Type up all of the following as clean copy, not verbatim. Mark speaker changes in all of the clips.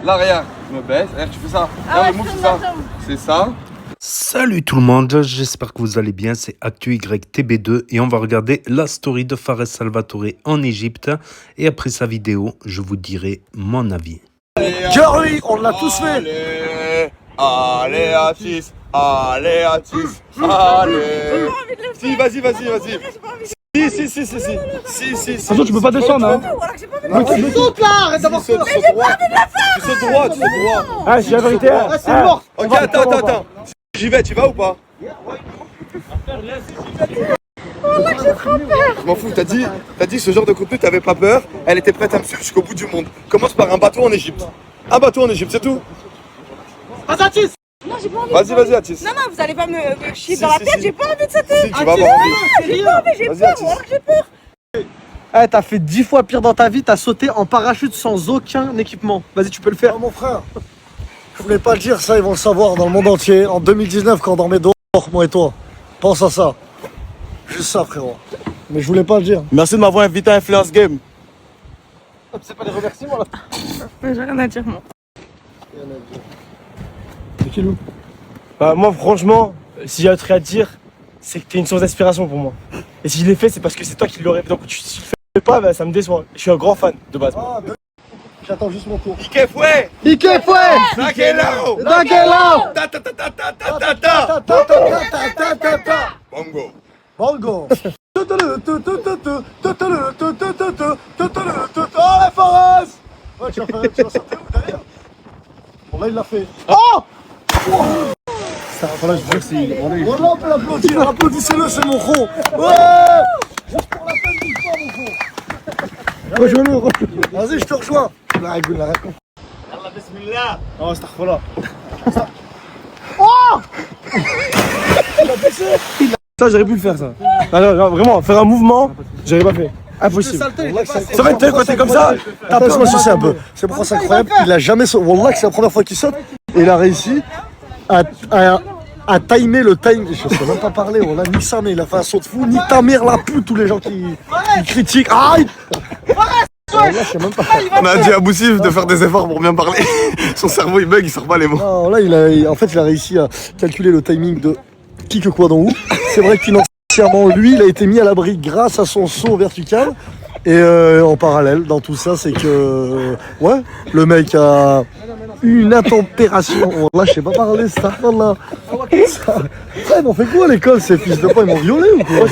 Speaker 1: Là, regarde, je me baisse. Regarde, tu fais ça.
Speaker 2: Ah
Speaker 1: Regarde, le move, c'est ça. C'est ça.
Speaker 3: Salut tout le monde, j'espère que vous allez bien, c'est ActuYTB2 et on va regarder la story de Fares Salvatore en Égypte et après sa vidéo, je vous dirai mon avis.
Speaker 4: Curry, on l'a tous fait.
Speaker 1: Allez, Atis. Allez, Atis. Allez. Si, vas-y. Si.
Speaker 4: Attention, tu peux pas descendre, hein.
Speaker 2: Tu sautes là, arrête d'avoir peur.
Speaker 1: Tu sautes droit.
Speaker 4: Ah, c'est la vérité.
Speaker 2: Ah, c'est mort.
Speaker 1: Ok, attends. J'y vais, tu vas ou pas? Je m'en fous, t'as dit ce genre de contenu, t'avais pas peur, elle était prête à me suivre jusqu'au bout du monde. Commence par un bateau en Égypte. Un bateau en Égypte, c'est tout.
Speaker 2: Atis.
Speaker 5: Non, j'ai pas envie.
Speaker 1: Vas-y, Atis.
Speaker 5: Non, vous allez pas me chier dans la tête, j'ai pas envie de sauter.
Speaker 1: Si, tu vas avoir envie.
Speaker 5: J'ai pas envie, j'ai
Speaker 1: Vas-y,
Speaker 5: peur,
Speaker 1: Atis.
Speaker 5: alors j'ai peur.
Speaker 2: Eh, t'as fait 10 fois pire dans ta vie, t'as sauté en parachute sans aucun équipement. Vas-y, tu peux le faire.
Speaker 4: Ah, mon frère, je voulais pas le dire, ça ils vont le savoir dans le monde entier. En 2019, quand on dormait dehors, moi et toi, pense à ça. Juste ça, frérot. Mais je voulais pas le dire.
Speaker 1: Merci de m'avoir invité à Influence Game.
Speaker 2: C'est pas des remerciements là.
Speaker 5: J'ai rien à dire, moi.
Speaker 4: C'est qui, Lou?
Speaker 6: Bah moi franchement, si j'ai un truc à te dire, c'est que t'es une source d'inspiration pour moi. Et si je l'ai fait, c'est parce que c'est toi qui l'aurais fait. Donc si tu le fais pas, bah, ça me déçoit. Je suis un grand fan de base.
Speaker 4: Ah, j'attends juste mon tour.
Speaker 1: Ike fouet.
Speaker 2: Ike fouet.
Speaker 1: Nakelo.
Speaker 2: Daguela.
Speaker 1: Ta. Bongo.
Speaker 4: Bongo. Oh la force. Ouais, tu vas sauter où derrière? Bon là il l'a fait. Oh.
Speaker 6: Voilà, je veux dire, c'est...
Speaker 4: Voilà, on peut l'applaudir, applaudissez-le, c'est mon gros. Ouais. Juste pour la peine du temps, mon gros. Rejoins-le. Vas-y, je te rejoins. La règle, la règle.
Speaker 6: Oh, astaghfirullah. Ça, j'aurais pu le faire, ça. Non, vraiment, faire un mouvement, j'aurais pas fait. Impossible. Ça va être côté comme ça.
Speaker 4: Laisse-moi sucer un peu. C'est pourquoi c'est incroyable. Il a jamais sauté. Wallah, que c'est la première fois qu'il saute. Et il a réussi à timer le time. Je sais même pas parler. Wallah, ni ça, mais il a fait un saut de fou. Ni ta mère la pute. Tous les gens qui critiquent. Aïe. Wallah, je sais même pas.
Speaker 1: On a dit à Boussif de faire des efforts pour bien parler. Son cerveau il bug, il sort pas les mots.
Speaker 4: Non, là, il a réussi à calculer le timing de qui que quoi dans où. C'est vrai que financièrement, lui, il a été mis à l'abri grâce à son saut vertical. Et en parallèle, dans tout ça, c'est que ouais, le mec a eu une intempération. Là, je sais pas parler, ça. Là. Ça, ils m'ont fait quoi à l'école, ces fils de pas? Ils m'ont violé ou quoi? Ouais,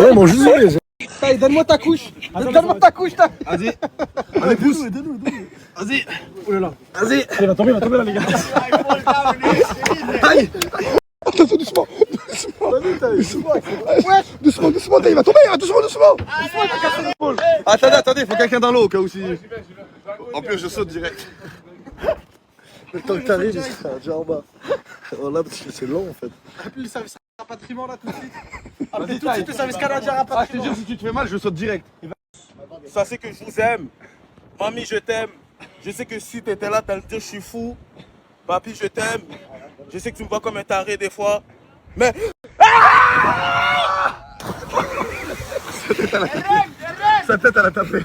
Speaker 4: ils m'ont juste violé.
Speaker 2: Hey, donne-moi ta couche. Donne-moi ta couche.
Speaker 1: Vas-y. Allez, pousse. Vas-y. Oh là là. Vas-y.
Speaker 6: Il va tomber là, les gars.
Speaker 1: Aïe.
Speaker 4: Attention, doucement. Doucement, il va tomber, doucement.
Speaker 1: Attendez, faut quelqu'un dans l'eau au cas où si. En plus, je saute direct.
Speaker 4: Le temps que t'arrives, il sera déjà en bas. Voilà, parce que c'est long en fait.
Speaker 2: Appelle le service rapatriement là tout de suite. Appelle tout de suite le service canadien rapatriement.
Speaker 1: Si tu te fais mal, je saute direct. Sachez que je vous aime. Mamie, je t'aime. Je sais que si t'étais là, t'allais me dire je suis fou. Papi, je t'aime. Je sais que tu me vois comme un taré des fois. Mais. Sa tête, elle a tapé.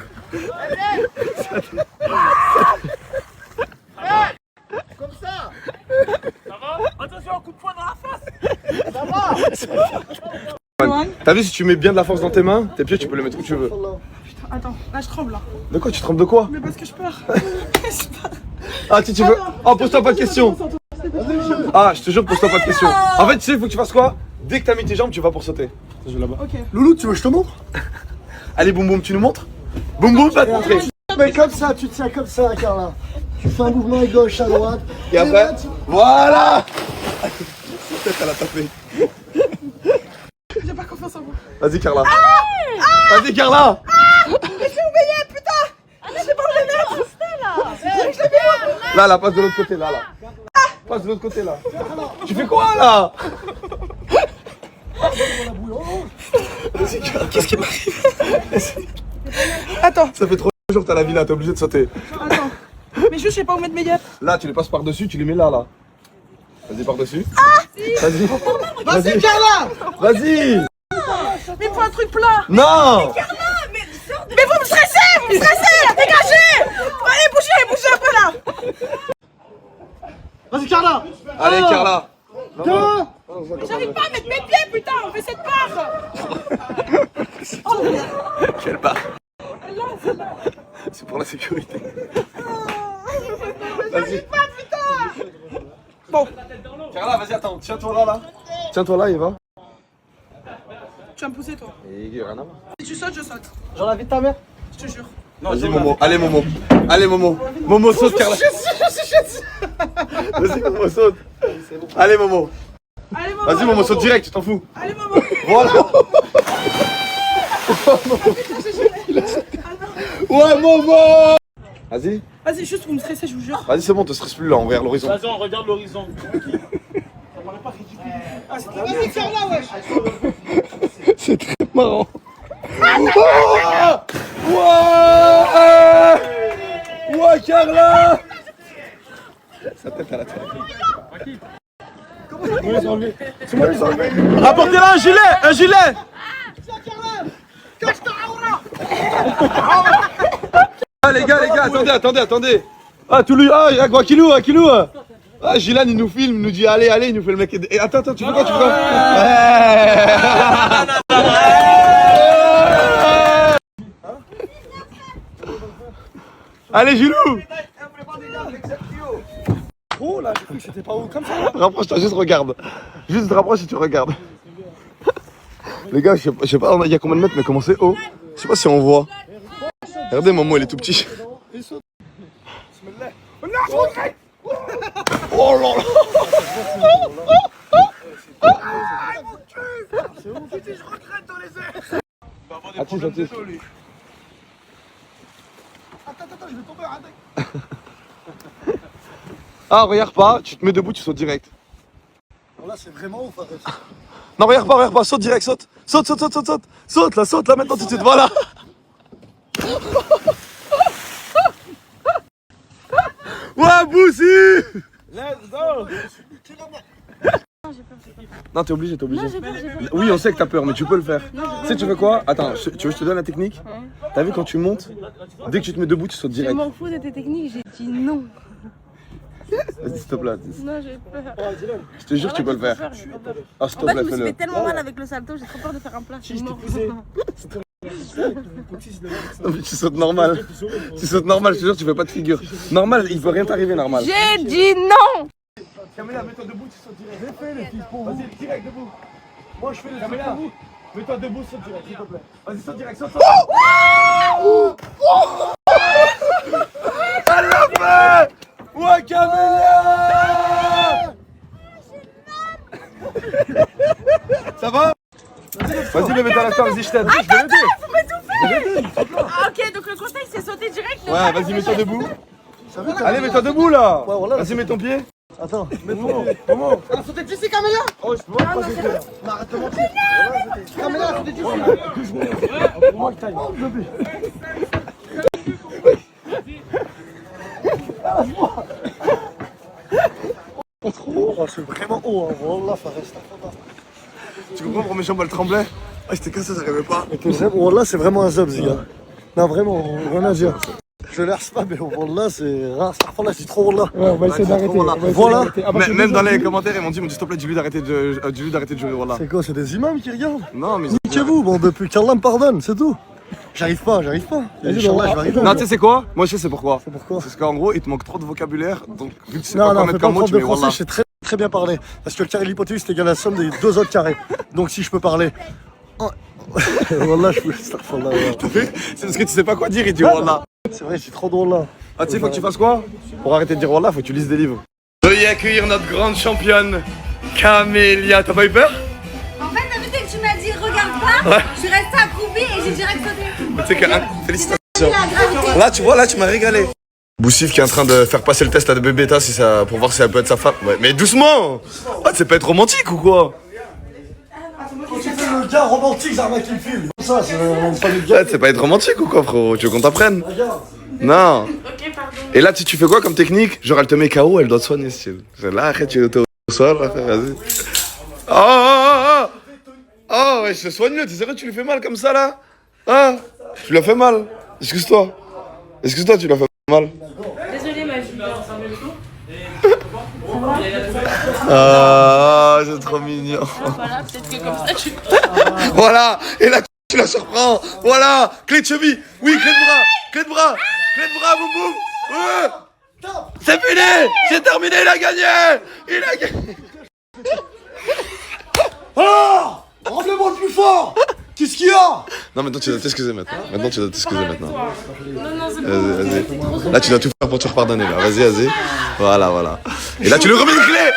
Speaker 2: Comme ça.
Speaker 5: Attention, coup de poing dans la face.
Speaker 1: T'as vu, si tu mets bien de la force dans tes mains, tes pieds, tu peux les mettre où tu veux.
Speaker 5: Attends, là je tremble là.
Speaker 1: De quoi? Tu trembles de quoi?
Speaker 5: Mais parce que je peur.
Speaker 1: Ah, tu veux. Oh, pose-toi pas de questions. Ah, je te jure, pose-toi pas de questions. En fait, tu sais, il faut que tu fasses quoi? Dès que t'as mis tes jambes, tu vas pour sauter. Je vais là-bas.
Speaker 4: Loulou, tu veux que je te montre?
Speaker 1: Allez, boum boum, tu nous montres? Boum boum, va te montrer.
Speaker 4: Mais comme ça, tu te tiens comme ça, Carla. Tu fais un mouvement à gauche, à droite.
Speaker 1: Et après, voilà. Sa tête, elle a tapé.
Speaker 5: J'ai pas confiance en vous.
Speaker 1: Vas-y, Carla. Vas-y, Carla.
Speaker 5: Mais c'est oublié, putain. J'ai pas le mettre.
Speaker 1: Là, passe de l'autre côté, là. Passe de l'autre côté, là. Tu fais quoi, là?
Speaker 5: Qu'est-ce qui m'arrive? Attends.
Speaker 1: Ça fait 3 jours que t'as la villa, t'es obligé de sauter.
Speaker 5: Attends. Mais juste, je sais pas où mettre mes yeux.
Speaker 1: Là, tu les passes par-dessus, tu les mets là. Vas-y, par-dessus. Vas-y.
Speaker 2: Vas-y, Carla.
Speaker 1: Vas-y.
Speaker 5: Mais il faut un truc plat.
Speaker 1: Non.
Speaker 5: Mais vous me stressez, là, dégagez. Allez, bougez un peu là.
Speaker 2: Vas-y, Carla.
Speaker 7: Allez, Carla.
Speaker 2: Deux.
Speaker 8: J'arrive pas à mettre mes pieds, putain, on fait cette part.
Speaker 7: Quelle barre. C'est pour la sécurité. Vas-y.
Speaker 8: Bon,
Speaker 7: Carla, vas-y, attends. Tiens-toi là. Tiens-toi là, Eva.
Speaker 8: tu vas me pousser, toi.
Speaker 7: Et rien à voir.
Speaker 8: Si tu sautes, je saute.
Speaker 2: Genre la vie de ta mère.
Speaker 8: Je te jure.
Speaker 7: Vas-y, Momo. Allez, Momo. Allez, Momo. Momo, saute, Carla. Vas-y, Momo, saute. Allez, Momo.
Speaker 8: Allez, maman.
Speaker 7: Vas-y, Momo, saute direct, tu t'en fous.
Speaker 8: Allez, maman.
Speaker 7: Voilà. Ouais, Momo. Vas-y.
Speaker 8: Vas-y, juste pour me stresser, je vous jure.
Speaker 7: Vas-y, c'est bon, te stresse plus là, on regarde l'horizon.
Speaker 5: Vas-y, on regarde l'horizon.
Speaker 8: Vas-y, Carla, wesh.
Speaker 7: C'est très marrant. Ouah, Carla. Sa tête à la tête.
Speaker 1: Rapportez-là un gilet.
Speaker 7: Ah les gars, attendez. Ah Toulouse, ah Guakilou. Ah Gilan il nous filme, il nous dit allez, il nous fait le mec. Et attends, tu fais quoi, Allez Gilou.
Speaker 4: Oh là, j'ai cru que c'était pas haut comme ça.
Speaker 7: Rapproche-toi, juste regarde. Juste te rapproche et tu regardes. Les gars, je sais pas, il y a combien de mètres, mais comment c'est haut? Je sais pas si on voit. Regardez, Momo, il est tout petit. Oh là là. Attends,
Speaker 4: Attends, je vais tomber, arrête.
Speaker 7: Ah, regarde pas, tu te mets debout, tu sautes direct.
Speaker 4: Bon, là, c'est vraiment ouf, arrête.
Speaker 7: Non, regarde pas, saute direct, saute. Saute, là, maintenant, tout de suite, voilà. Ouais, Boussi.
Speaker 5: Let's go.
Speaker 7: Non, t'es obligé.
Speaker 8: Non, j'ai peur.
Speaker 7: Oui, on sait que t'as peur, mais tu peux le faire. Tu sais, tu fais quoi? Attends, tu veux que je te donne la technique? T'as vu quand tu montes, dès que tu te mets debout, tu sautes
Speaker 8: Je
Speaker 7: direct.
Speaker 8: m'en fous de tes techniques, j'ai dit non.
Speaker 7: Vas-y, s'il te plaît.
Speaker 8: Non, j'ai peur.
Speaker 7: Je te jure, tu peux le faire. Ah, s'il te
Speaker 8: En fait,
Speaker 7: plaît,
Speaker 8: je me suis fait
Speaker 7: fais-le.
Speaker 8: tellement mal avec le salto, j'ai trop peur de faire un plat. Je suis mort.
Speaker 7: Non, mais tu sautes normal. Tu sautes normal, je te jure, tu fais pas de figure. Normal, il peut rien t'arriver, normal.
Speaker 8: J'ai dit non.
Speaker 7: Camélia, mets-toi debout, tu sautes direct. Fais les filles pour vous. Vas-y, direct debout. Moi, je fais les Camélia. Mets-toi debout, saute direct, s'il te plaît. Vas-y, saute direct, saute. Elle l'a fait. Ouais, Camélia. Ça va? Vas-y, bébé, t'as la table, vas-y, je t'aide.
Speaker 8: Ah, ok, donc le conseil c'est sauter direct.
Speaker 7: Ouais, vas-y, mets-toi debout. Allez, mets-toi debout là.
Speaker 4: Ouais, voilà.
Speaker 7: Vas-y, mets ton pied.
Speaker 4: Attends,
Speaker 7: Comment?
Speaker 2: Alors, sauter dessus, Camélia.
Speaker 7: Oh, je peux pas passer.
Speaker 2: Arrête de mentir. Camélia, sauter dessus.
Speaker 4: Oh, c'est vraiment haut, hein. Wallah, ça reste.
Speaker 7: Tu comprends pourquoi mes jambes elles tremblaient? Ah, j'étais cassé, j'arrivais pas.
Speaker 4: Wallah, c'est vraiment un zob, ce gars. Non, vraiment, rien à dire. Je l'air pas, mais Wallah, c'est. Là, c'est trop Wallah.
Speaker 6: Ouais, on va essayer d'arrêter.
Speaker 4: Voilà.
Speaker 7: Même dans les commentaires, ils m'ont dit s'il te plaît, dis-lui d'arrêter de jurer, voilà.
Speaker 4: C'est quoi, c'est des imams qui regardent?
Speaker 7: Non, mais.
Speaker 4: Niquez-vous, bon, depuis qu'Allah me pardonne, c'est tout. J'arrive pas. Inch'Allah, je vais arriver.
Speaker 7: Non, tu sais, c'est quoi? Moi, je sais c'est pourquoi.
Speaker 4: C'est pourquoi?
Speaker 7: Parce qu'en gros, il te manque trop de vocabulaire, donc vu que tu sais
Speaker 4: Non,
Speaker 7: pas quoi
Speaker 4: non, fais
Speaker 7: mettre
Speaker 4: pas
Speaker 7: comme mot,
Speaker 4: prof
Speaker 7: tu
Speaker 4: de
Speaker 7: mets
Speaker 4: français,
Speaker 7: wallah.
Speaker 4: je sais très, très bien parler. Parce que le carré de l'hypoténuse, c'est égal à la somme des deux autres carrés. Donc si je peux parler. Wallah, je peux.
Speaker 7: C'est parce que tu sais pas quoi dire, il dit wallah.
Speaker 4: C'est vrai, c'est trop drôle là.
Speaker 7: Ah, tu sais, faut que tu fasses quoi? Pour arrêter de dire wallah, faut que tu lises des livres. Veuillez accueillir notre grande championne, Camélia. T'as pas eu peur?
Speaker 9: En fait, t'as vu dès que tu m'as dit regarde pas, je suis restée accroupie et j'ai direct sauté.
Speaker 7: Tu sais que, hein, félicitations.
Speaker 9: La gravité.
Speaker 7: Là, tu vois, là, tu m'as régalé. Boussif qui est en train de faire passer le test à bébé bêta si ça, pour voir si ça peut être sa femme. Ouais, mais doucement! Ah, c'est pas être romantique ou quoi?
Speaker 4: Tu fais le gars romantique, Zarma qui me file. Ça, c'est pas le
Speaker 7: Ouais, c'est pas être romantique ou quoi, frérot? Tu veux qu'on t'apprenne? Non. Et là, tu fais quoi comme technique? Genre, elle te met KO, elle doit te soigner, si tu veux. Là, arrête, tu es au sol, là, vas-y. Oh, ouais, je te soigne mieux. T'es sérieux, tu lui fais mal comme ça, là? Tu lui as fait mal. Excuse-toi. Tu lui as fait mal.
Speaker 8: Désolée, ma vie.
Speaker 7: Ah, c'est trop mignon.
Speaker 8: Voilà, peut-être que comme ça, tu.
Speaker 7: Voilà, et là tu la surprends. Voilà, clé de cheville. Oui, clé de bras, clé de bras, clé de bras, boum boum. Ouais. C'est fini, j'ai terminé, il a gagné. Il a gagné.
Speaker 4: Ah, rendez-moi plus fort. Qu'est-ce qu'il y a?
Speaker 7: Non, maintenant tu dois t'excuser maintenant. Maintenant tu dois t'excuser maintenant.
Speaker 8: Non, non, c'est
Speaker 7: Vas-y, vas-y. Là tu dois tout faire pour te repardonner là. Vas-y, vas-y. Voilà, voilà. Et là tu lui remets une clé.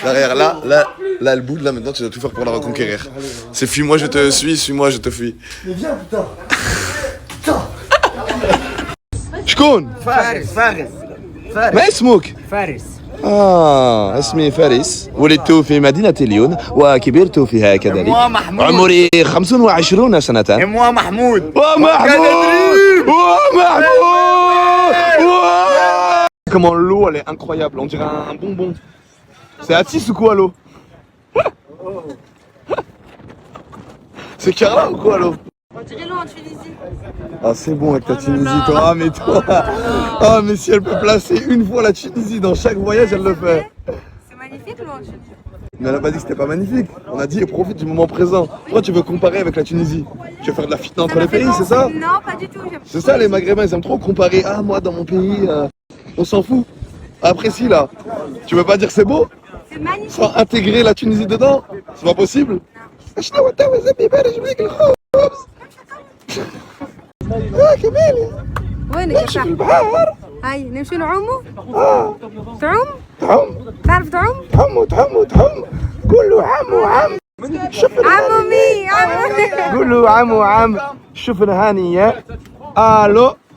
Speaker 7: Derrière, là, le bout, là, maintenant, tu dois tout faire pour la reconquérir. C'est fuis-moi, je te suis, suis-moi, je te fuis.
Speaker 4: Mais viens, putain.
Speaker 7: شكون؟
Speaker 2: فارس
Speaker 7: ما اسمك؟ اسمي فارس ولدت في مدينة ليون وكبرت فيها كذلك عمري 25 سنة
Speaker 2: محمود
Speaker 7: Comment l'eau elle est incroyable, on dirait un bonbon. C'est Atis ou quoi l'eau? C'est Carla ou quoi l'eau?
Speaker 9: On dirait l'eau en Tunisie.
Speaker 7: Ah c'est bon avec ta Tunisie toi, ah mais toi. Ah mais si elle peut placer une fois la Tunisie dans chaque voyage, elle le fait.
Speaker 9: C'est magnifique l'eau en Tunisie.
Speaker 7: Mais elle a pas dit que c'était pas magnifique. On a dit profite du moment présent. Pourquoi tu veux comparer avec la Tunisie? Tu veux faire de la fitna entre les pays, c'est ça?
Speaker 9: Non, pas du tout.
Speaker 7: C'est ça les Maghrébins, ils aiment trop comparer. Ah moi dans mon pays, on s'en fout. Après si là, tu veux pas dire que c'est beau?
Speaker 9: C'est magnifique.
Speaker 7: Sans intégrer la Tunisie dedans? C'est pas possible.
Speaker 9: وينك يا هاي نمشي نعوموا؟ تعوم؟ تعرف تعوم؟
Speaker 7: تعم كله عام وعام.
Speaker 9: عمومي
Speaker 7: قولوا عام وعام. شوفنا هانية.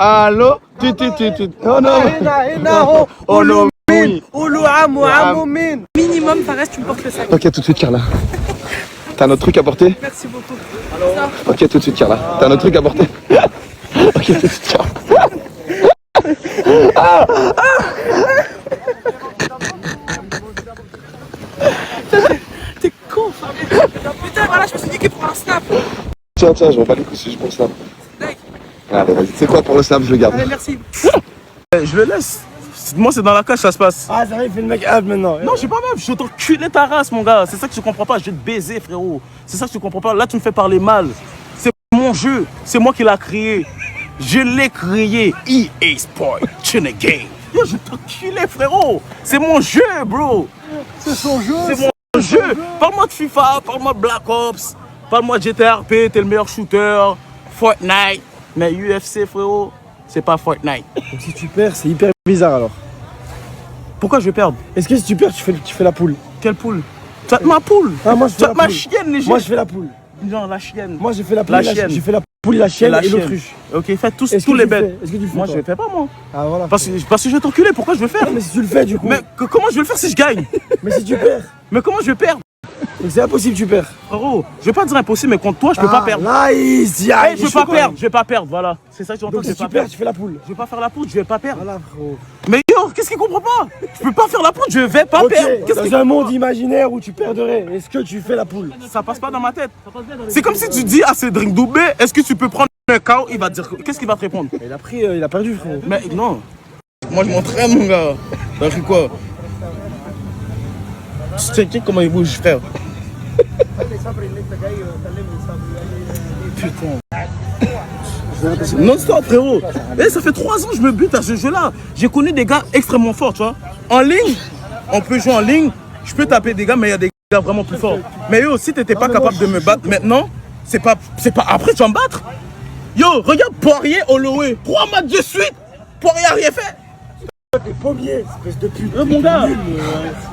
Speaker 7: الو تي
Speaker 2: Oulou Amou Amoumine.
Speaker 8: Minimum, Fares, tu me portes le sac.
Speaker 7: Ok, tout de suite Carla. T'as un autre truc à porter?
Speaker 8: Merci beaucoup.
Speaker 7: Ok, tout de suite Carla. T'as un autre truc à porter? Ok, tout de suite Carla.
Speaker 8: T'es con, putain, voilà, je me suis dit qu'il prend un snap.
Speaker 7: Tiens, je m'en bats les couilles si je prends le snap. Allez, vas-y. C'est quoi pour le snap? Je le garde.
Speaker 8: Allez, merci.
Speaker 1: Je le laisse. Moi, c'est dans la cage, ça se passe.
Speaker 6: Ah, ça arrive, il fait le mec hâte maintenant.
Speaker 1: Non, je suis pas même. Je vais t'enculer ta race, mon gars. C'est ça que tu comprends pas. Je vais te baiser, frérot. C'est ça que tu comprends pas. Là, tu me fais parler mal. C'est mon jeu. C'est moi qui l'ai créé. Je l'ai créé. EA Sport. Tune Game. Yo, je vais t'enculer, frérot. C'est mon jeu, bro.
Speaker 4: C'est son jeu.
Speaker 1: C'est mon jeu. Parle-moi de FIFA, parle-moi de Black Ops, parle-moi de GTRP, t'es le meilleur shooter, Fortnite. Mais UFC, frérot, c'est pas Fortnite.
Speaker 6: Donc si tu perds, c'est hyper bizarre alors.
Speaker 1: Pourquoi je vais perdre?
Speaker 6: Est-ce que si tu perds, tu fais la poule?
Speaker 1: Quelle poule? Tu as ma poule?
Speaker 6: Ah, moi je fais
Speaker 1: Tu as
Speaker 6: la
Speaker 1: ma
Speaker 6: poule.
Speaker 1: chienne, les
Speaker 6: Moi je fais la poule.
Speaker 1: Non, la chienne.
Speaker 6: Moi j'ai fait la poule,
Speaker 1: La chienne.
Speaker 6: j'ai fait la poule, la chienne
Speaker 1: La
Speaker 6: et
Speaker 1: chienne.
Speaker 6: l'autruche.
Speaker 1: Ok, faites tous
Speaker 6: Est-ce que
Speaker 1: les
Speaker 6: tu
Speaker 1: bêtes.
Speaker 6: fais? Est-ce que tu le fais
Speaker 1: Moi,
Speaker 6: toi?
Speaker 1: je le fais pas, moi.
Speaker 6: Ah voilà.
Speaker 1: Parce que je vais t'enculer, pourquoi je vais faire?
Speaker 6: Mais si tu le fais du coup.
Speaker 1: Mais comment je vais le faire si je gagne?
Speaker 6: Mais si tu perds.
Speaker 1: Mais comment je vais perdre?
Speaker 6: Donc c'est impossible, tu perds.
Speaker 1: Frérot, je vais pas dire impossible, mais contre toi, je peux pas perdre.
Speaker 6: Nice,
Speaker 1: Hey, je vais pas perdre, je vais pas perdre, voilà. C'est ça que tu entends,
Speaker 6: Donc
Speaker 1: je vais
Speaker 6: si
Speaker 1: pas
Speaker 6: tu perds,
Speaker 1: perdre.
Speaker 6: tu fais la poule.
Speaker 1: Je vais pas faire la poudre, je vais pas perdre.
Speaker 6: Voilà frérot.
Speaker 1: Mais yo, qu'est-ce qu'il comprend pas? Je peux pas faire la poudre, je vais pas
Speaker 6: Ok,
Speaker 1: perdre. Qu'est-ce qu'il
Speaker 6: dans un monde imaginaire où tu perdrais, est-ce que tu fais la poule?
Speaker 1: Ça passe pas dans ma tête. C'est comme si tu dis à Cédric Doumbé, est-ce que tu peux prendre un KO? Il va te dire, qu'est-ce qu'il va te répondre?
Speaker 6: Il a pris, il a perdu frérot.
Speaker 1: Mais non. Moi je m'entraîne, mon gars. T'as cru quoi? Tu sais comment il bouge, frère? Putain. Non-stop, frérot. Eh, ça fait 3 ans que je me bute à ce jeu-là. J'ai connu des gars extrêmement forts, tu vois. En ligne, on peut jouer en ligne. Je peux taper des gars, mais il y a des gars vraiment plus forts. Mais yo, si t'étais pas capable de me battre maintenant, c'est pas après tu vas me battre. Yo, regarde Poirier, Holloway. 3 matchs de suite. Poirier a rien fait.
Speaker 6: T'es pommier, espèce de pute.
Speaker 1: Mon gars,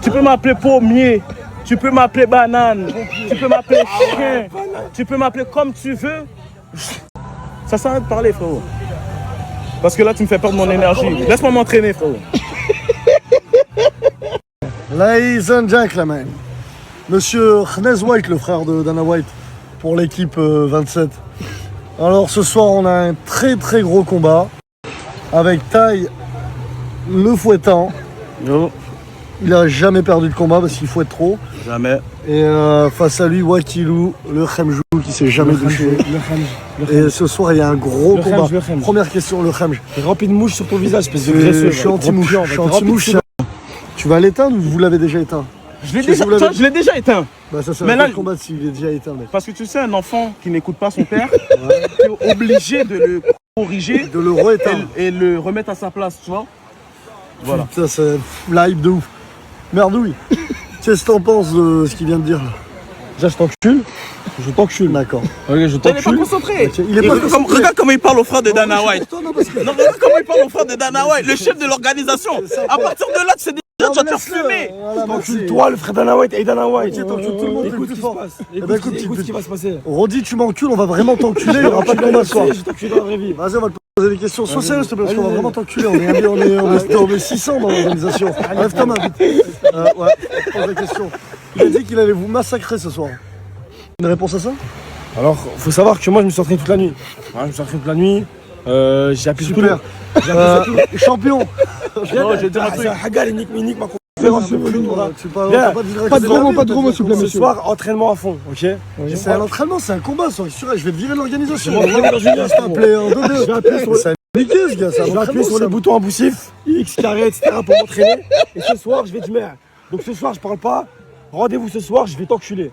Speaker 1: tu peux m'appeler pommier. Tu peux m'appeler banane. Tu peux m'appeler chien. Tu peux m'appeler comme tu veux. Ça sert à rien de parler, frérot. Parce que là, tu me fais perdre mon énergie. Laisse-moi m'entraîner, frérot.
Speaker 4: Ladies and gentlemen, Monsieur Khnez White, le frère de Dana White, pour l'équipe 27. Alors ce soir, on a un très très gros combat avec Tai le fouettant.
Speaker 1: Yo,
Speaker 4: Il a jamais perdu de combat parce qu'il fouette trop.
Speaker 1: jamais.
Speaker 4: Et face à lui, Wakilou, le Khemjou qui s'est jamais douché. Et ce soir, il y a un gros combat. Première question, le Khemj.
Speaker 6: T'es rempli de mouches sur ton visage, espèce de graisseux.
Speaker 4: Je suis anti-mouche. Je suis anti-mouche. Tu vas l'éteindre ou vous l'avez déjà éteint?
Speaker 1: Je l'ai déjà éteint.
Speaker 4: Bah ça
Speaker 1: Mais
Speaker 4: va
Speaker 1: là,
Speaker 4: pas le combat s'il est déjà éteint, mec.
Speaker 1: Parce que tu sais, un enfant qui n'écoute pas son père, tu es obligé de le corriger,
Speaker 4: De le re-éteindre.
Speaker 1: et le remettre à sa place, tu vois. Voilà.
Speaker 4: Putain, c'est la hype de ouf. Merdouille. Qu'est-ce que t'en penses de ce qu'il vient de dire là?
Speaker 6: Déjà, je t'encule. Je t'encule.
Speaker 4: D'accord.
Speaker 6: Ok, je
Speaker 1: Il n'est pas
Speaker 6: t'encule.
Speaker 1: concentré.
Speaker 4: Il est pas concentré.
Speaker 1: Regarde comment il parle au frère de Dana White.
Speaker 4: Non, parce que...
Speaker 1: Non, regarde comment il parle au frère de Dana White, le chef de l'organisation. À partir de là, tu sais déjà, tu vas te faire fumer.
Speaker 4: Voilà, merci.
Speaker 6: Toi, le frère Dana White et Dana White.
Speaker 4: Ok, t'encules tout le monde, t'es
Speaker 6: Écoute
Speaker 4: plus
Speaker 6: ce qui
Speaker 4: fort.
Speaker 6: se passe.
Speaker 4: Eh ben, écoute,
Speaker 6: Écoute ce qui va se passer.
Speaker 4: Rodi, tu m'encules, on va vraiment t'enculer. Il n'y aura pas de combat ce soir.
Speaker 6: Je t'encule dans la vraie vie.
Speaker 4: Vas-y, on va te poser des questions. Sois sérieux, s'il te plaît, parce qu'on va vraiment t'enculer. On est 600 dans l'organisation. Lève ta main, vite. Ouais, pose la question. Il a dit qu'il allait vous massacrer ce soir. Une réponse à ça?
Speaker 6: Alors, faut savoir que moi, je me suis entraîné toute la nuit. Ouais, je me suis entraîné toute la nuit. J'ai appuyé sur tout
Speaker 4: Super. Champion.
Speaker 1: Non, je vais dire un truc.
Speaker 6: C'est un hagal, il nique ma
Speaker 4: Tu parles
Speaker 6: Pas de gros mots, s'il vous plaît, ce soir, entraînement à fond, ok?
Speaker 4: C'est un entraînement, c'est un combat. Je vais te virer de l'organisation.
Speaker 6: Je vais rentrer dans une
Speaker 4: Je vais t'appeler en 2-2.
Speaker 6: Je vais appuyer sur le-
Speaker 4: C'est niqué, ce gars.
Speaker 6: Je vais appuyer sur les boutons aboussifs, X carré, etc. pour m'entraîner. Et ce soir, je vais te merde. Donc ce soir, je parle pas. Rendez-vous ce soir, je vais t'enculer.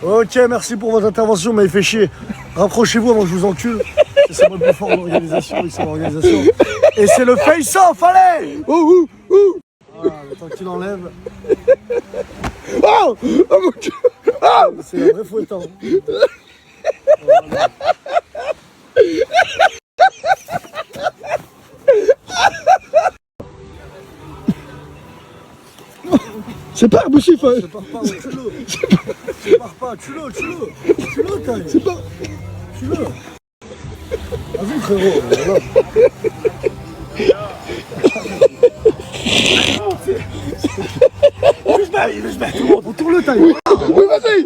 Speaker 4: Ok, merci pour votre intervention, vous m'avez fait chier. Rapprochez-vous avant que je vous encule. C'est moi le plus fort de l'organisation, avec son organisation. Et c'est le face-off, allez! Ah, le temps qu'il enlève.
Speaker 6: Oh mon Dieu.
Speaker 4: C'est un vrai fouettant.
Speaker 6: C'est pas aboussif, hein.
Speaker 4: Je pars pas, tue-le. Je pars pas, tue-le. Tue-le, taille.
Speaker 6: C'est pas.
Speaker 4: Tue-le. Vas-y, frérot. Voilà.
Speaker 6: Je vais tout le monde.
Speaker 4: On tourne le taille.
Speaker 6: Oui, vas-y.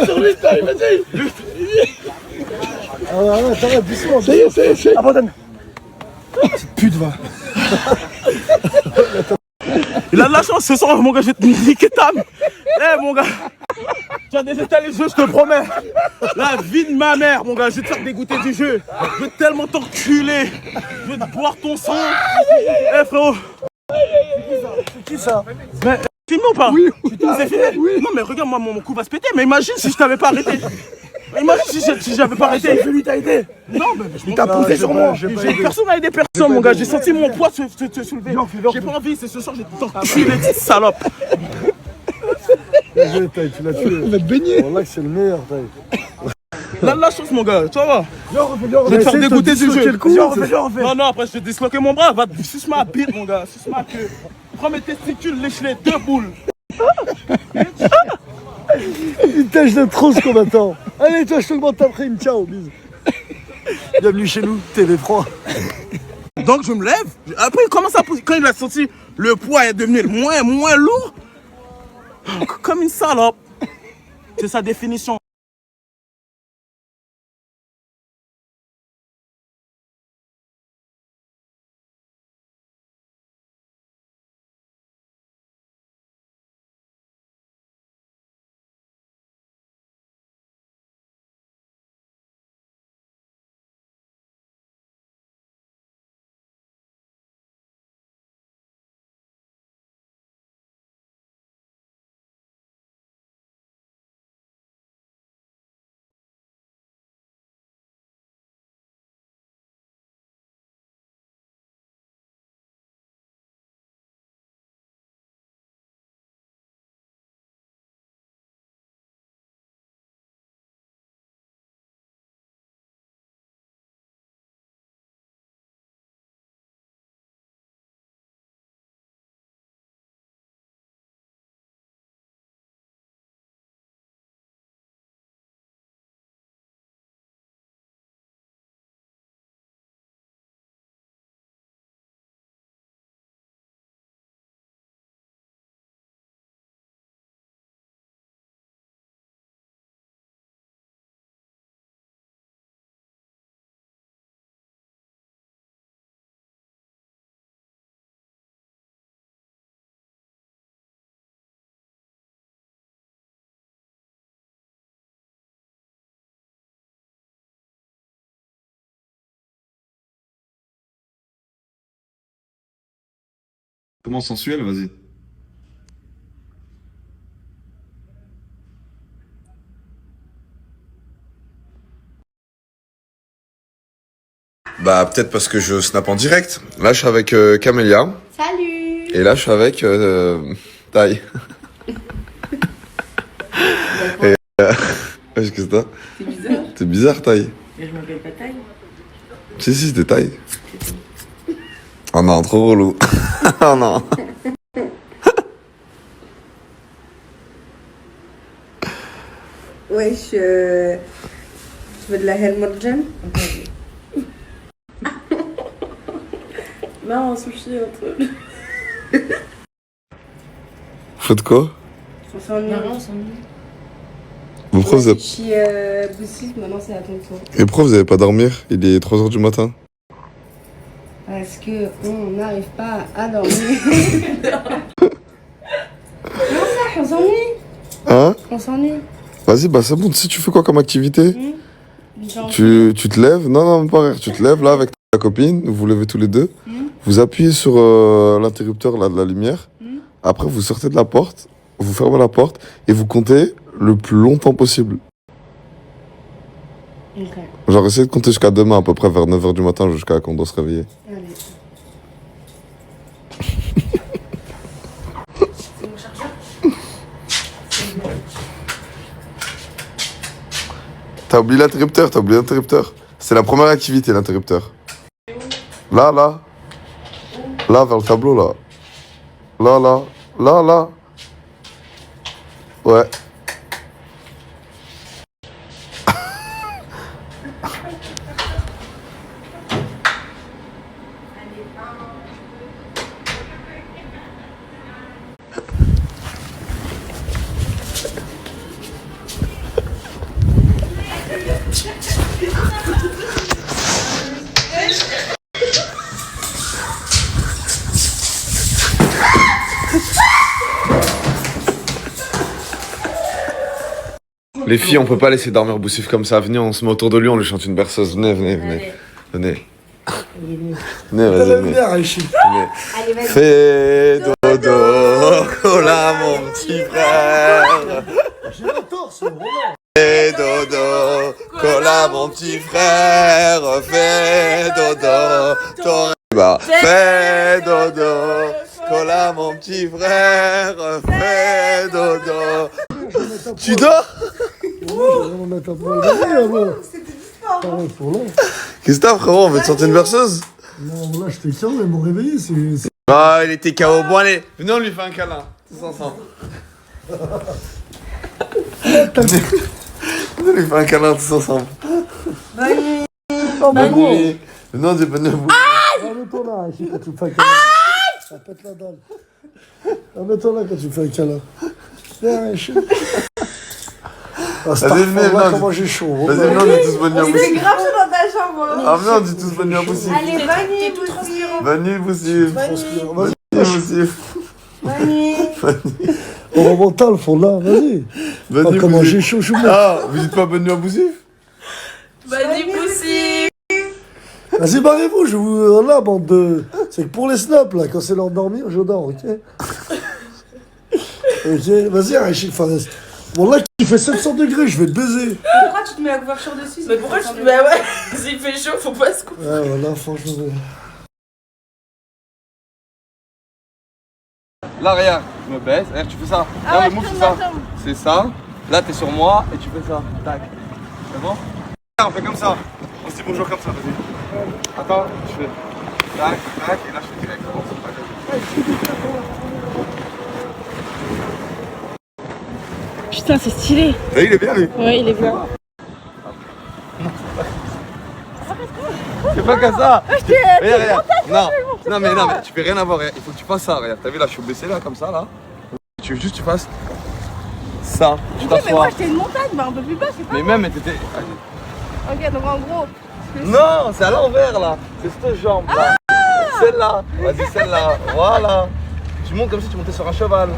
Speaker 6: Sur lui, taille, vas-y.
Speaker 4: Ah ouais, t'arrêtes, doucement.
Speaker 6: Ça y est. Abandonne. Cette pute, va.
Speaker 1: Il a de la chance ce soir, mon gars, je vais te niquer ta mère. Eh, mon gars, tu as désétalé le jeu, je te promets. La vie de ma mère, mon gars, je vais te faire dégoûter du jeu. Je vais tellement t'enculer. Je vais te boire ton sang. Eh, frérot.
Speaker 4: C'est qui ça?
Speaker 1: Mais, filmé ou pas?
Speaker 4: Oui.
Speaker 1: C'est filmé? Oui. Non, mais regarde, moi, mon coup va se péter. Mais imagine si je t'avais pas arrêté. Imagine si j'avais pas arrêté.
Speaker 6: Lui, t'as aidé.
Speaker 1: Non, mais
Speaker 6: Il t'a posé sur moi.
Speaker 1: Personne n'a aidé personne, mon gars. J'ai senti mon poids se soulever. J'ai pas envie, c'est ce soir, je vais t'enculer, petite salope.
Speaker 4: Taille, tu l'as tué.
Speaker 6: On va te baigner.
Speaker 4: Là, c'est le meilleur, taille.
Speaker 1: Là, la chance, mon gars, tu vois.
Speaker 6: Viens,
Speaker 1: Je vais te faire dégoûter du jeu.
Speaker 6: refais.
Speaker 1: Non, après, je vais disloquer mon bras. Va, suce ma bite, mon gars. Suce ma queue. Prends mes testicules, lèche-les, 2 boules.
Speaker 4: Putain, je l'aime trop ce combattant. Allez, toi, je t'augmente ta prime. Ciao, bisous. Bienvenue chez nous, TV3.
Speaker 1: Donc, je me lève. Après, il commence à pousser. Quand il a senti le poids est devenu moins lourd, comme une salope. C'est sa définition.
Speaker 7: Comment sensuel, vas-y. Bah peut-être parce que je snap en direct. Là je suis avec Camélia.
Speaker 9: Salut.
Speaker 7: Et là je suis avec Taï. Et qu'est-ce que t'as?
Speaker 8: C'est bizarre.
Speaker 7: T'es bizarre Taï.
Speaker 8: Mais je m'appelle pas Taille.
Speaker 7: Si t'es Taï. Oh non, trop relou. Oh non.
Speaker 8: Wesh, tu veux de la Helmut Jam? Non, sushi entre.
Speaker 7: Faites quoi?
Speaker 8: On s'ennuie.
Speaker 9: on s'ennuie.
Speaker 7: Vous pourquoi vous avez...
Speaker 8: Sushi Boussy, maintenant c'est à ton tour.
Speaker 7: Et pourquoi vous avez pas dormir? Il est 3h du matin.
Speaker 8: Parce que on n'arrive pas à dormir. Non, ça, on s'ennuie.
Speaker 7: Hein?
Speaker 8: On s'ennuie.
Speaker 7: Vas-y, bah c'est bon, tu sais, tu fais quoi comme activité?
Speaker 8: Genre,
Speaker 7: Tu te lèves, non, même pas rire, tu te lèves là avec ta copine, vous vous levez tous les deux, vous appuyez sur l'interrupteur là de la lumière, après vous sortez de la porte, vous fermez la porte et vous comptez le plus longtemps possible.
Speaker 8: Ok.
Speaker 7: Genre essayez de compter jusqu'à demain à peu près vers 9h du matin jusqu'à quand on doit se réveiller.
Speaker 8: Allez.
Speaker 7: T'as oublié l'interrupteur, C'est la première activité, l'interrupteur. Là, vers le tableau, là. Là. Ouais. Les filles, on peut pas laisser dormir Boussif comme ça. Venez, on se met autour de lui, on lui chante une berceuse. Venez. Venez, vas-y.
Speaker 8: Allez, vas-y.
Speaker 7: Fais dodo, cola mon petit frère.
Speaker 4: J'ai la torse, vraiment.
Speaker 7: Fais dodo, cola mon petit frère. Fais dodo, ton bah. Fais dodo, cola mon petit frère. Fais dodo. Tu dors?
Speaker 4: On va mettre un peu de
Speaker 7: Qu'est-ce que t'as, frérot? On veut te chanter une berceuse?
Speaker 4: Non, là, j'étais KO, ils m'ont réveillé.
Speaker 7: Ah, il était KO. Bon, allez, venez, on lui fait un câlin. Tous ensemble. On lui fait un câlin tous ensemble.
Speaker 8: Bonne nuit.
Speaker 7: Bonne nuit. Venez, on dit bonne nuit à vous.
Speaker 4: Mets-toi là, ici, quand tu me fais un câlin. Ça pète la dalle. Mets-toi là quand tu me fais un câlin. Viens,
Speaker 7: Vas-y, venez,
Speaker 4: comment j'ai chaud.
Speaker 7: Vas-y, venez, on dit tous bonne nuit à
Speaker 8: C'est
Speaker 7: Boussif.
Speaker 8: grave chaud dans ta chambre.
Speaker 7: Ah, venez, on dit tous bonne nuit à Boussif.
Speaker 8: Allez, bonne nuit, Boussy.
Speaker 7: Bonne nuit, Boussif. Bonne nuit, Boussif.
Speaker 8: Bonne nuit.
Speaker 4: On remonte le fond là, vas-y.
Speaker 7: Bonne nuit,
Speaker 4: Comment
Speaker 7: Boussif.
Speaker 4: j'ai chaud, je suis mort.
Speaker 7: Ah, vous dites pas bonne nuit à Boussif?
Speaker 8: Bonne nuit, Boussy.
Speaker 4: Vas-y, barrez-vous, je vous. Là, bande de. C'est que pour les snaps, là, quand c'est l'heure de dormir, je dors, ok? Ok, vas-y, Rachid Fares. Bon, là, il fait 700 degrés, je vais te baiser.
Speaker 8: Pourquoi tu te mets la couverture dessus? Mais pourquoi tu te mets. Bah ouais, s'il fait chaud, faut pas se couper.
Speaker 4: Ouais, voilà, franchement.
Speaker 1: Là, regarde, je me baisse. Regarde, tu fais ça.
Speaker 8: Ah ouais,
Speaker 1: le move, c'est ça. C'est ça. Là, t'es sur moi et tu fais ça. Tac. C'est bon? On fait comme ça. On se dit bonjour comme ça, vas-y. Attends, je fais tac, tac, et là, je fais direct.
Speaker 8: Putain, c'est stylé.
Speaker 7: Ah, il est bien, lui.
Speaker 8: Ouais, il est bien.
Speaker 1: C'est pas comme ça. Regarde. Non, mais tu fais rien avoir. Il faut que tu fasses ça. Regarde, t'as vu là, je suis baissé là, comme ça, là. Tu veux juste que tu fasses ça. Tu
Speaker 8: Ok, mais moi
Speaker 1: t'assois.
Speaker 8: j'étais une montagne, mais un peu plus bas, c'est pas.
Speaker 1: Mais même, t'étais.
Speaker 8: Ok, donc en gros.
Speaker 1: Non, c'est à l'envers là. C'est cette jambe là. Celle-là. Vas-y, celle-là. Voilà. Tu montes comme si tu montais sur un cheval.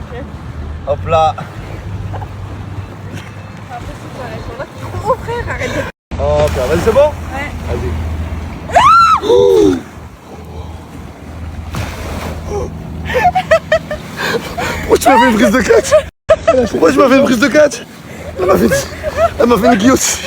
Speaker 1: Hop là.
Speaker 8: Oh frère, arrête de.
Speaker 1: Hop là. Vas-y, c'est bon?
Speaker 8: Ouais.
Speaker 1: Vas-y.
Speaker 7: Pourquoi tu m'as fait une prise de catch? Pourquoi tu m'as fait une prise de catch? Elle m'a fait une guillotine.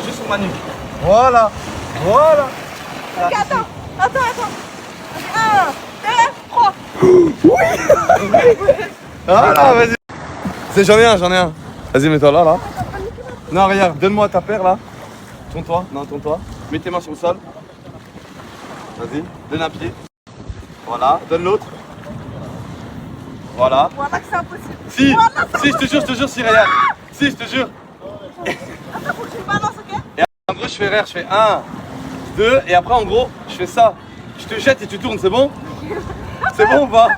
Speaker 7: Juste sur ma nuque. Voilà. Voilà.
Speaker 9: Attends. 1, 2, 3.
Speaker 7: Voilà, vas-y. J'en ai un. Vas-y, mets-toi là. Non, regarde, donne-moi ta paire là. Tourne-toi. Mets tes mains sur le sol. Vas-y, donne un pied. Voilà, donne l'autre. Voilà.
Speaker 9: Voilà que c'est impossible.
Speaker 7: Si, je te jure, si, regarde. Si, je te jure.
Speaker 9: Attends, faut que tu me balances, ok?
Speaker 7: Et en gros, je fais RR, je fais 1, 2, et après, en gros, je fais ça. Je te jette et tu tournes, c'est bon? C'est bon ou pas?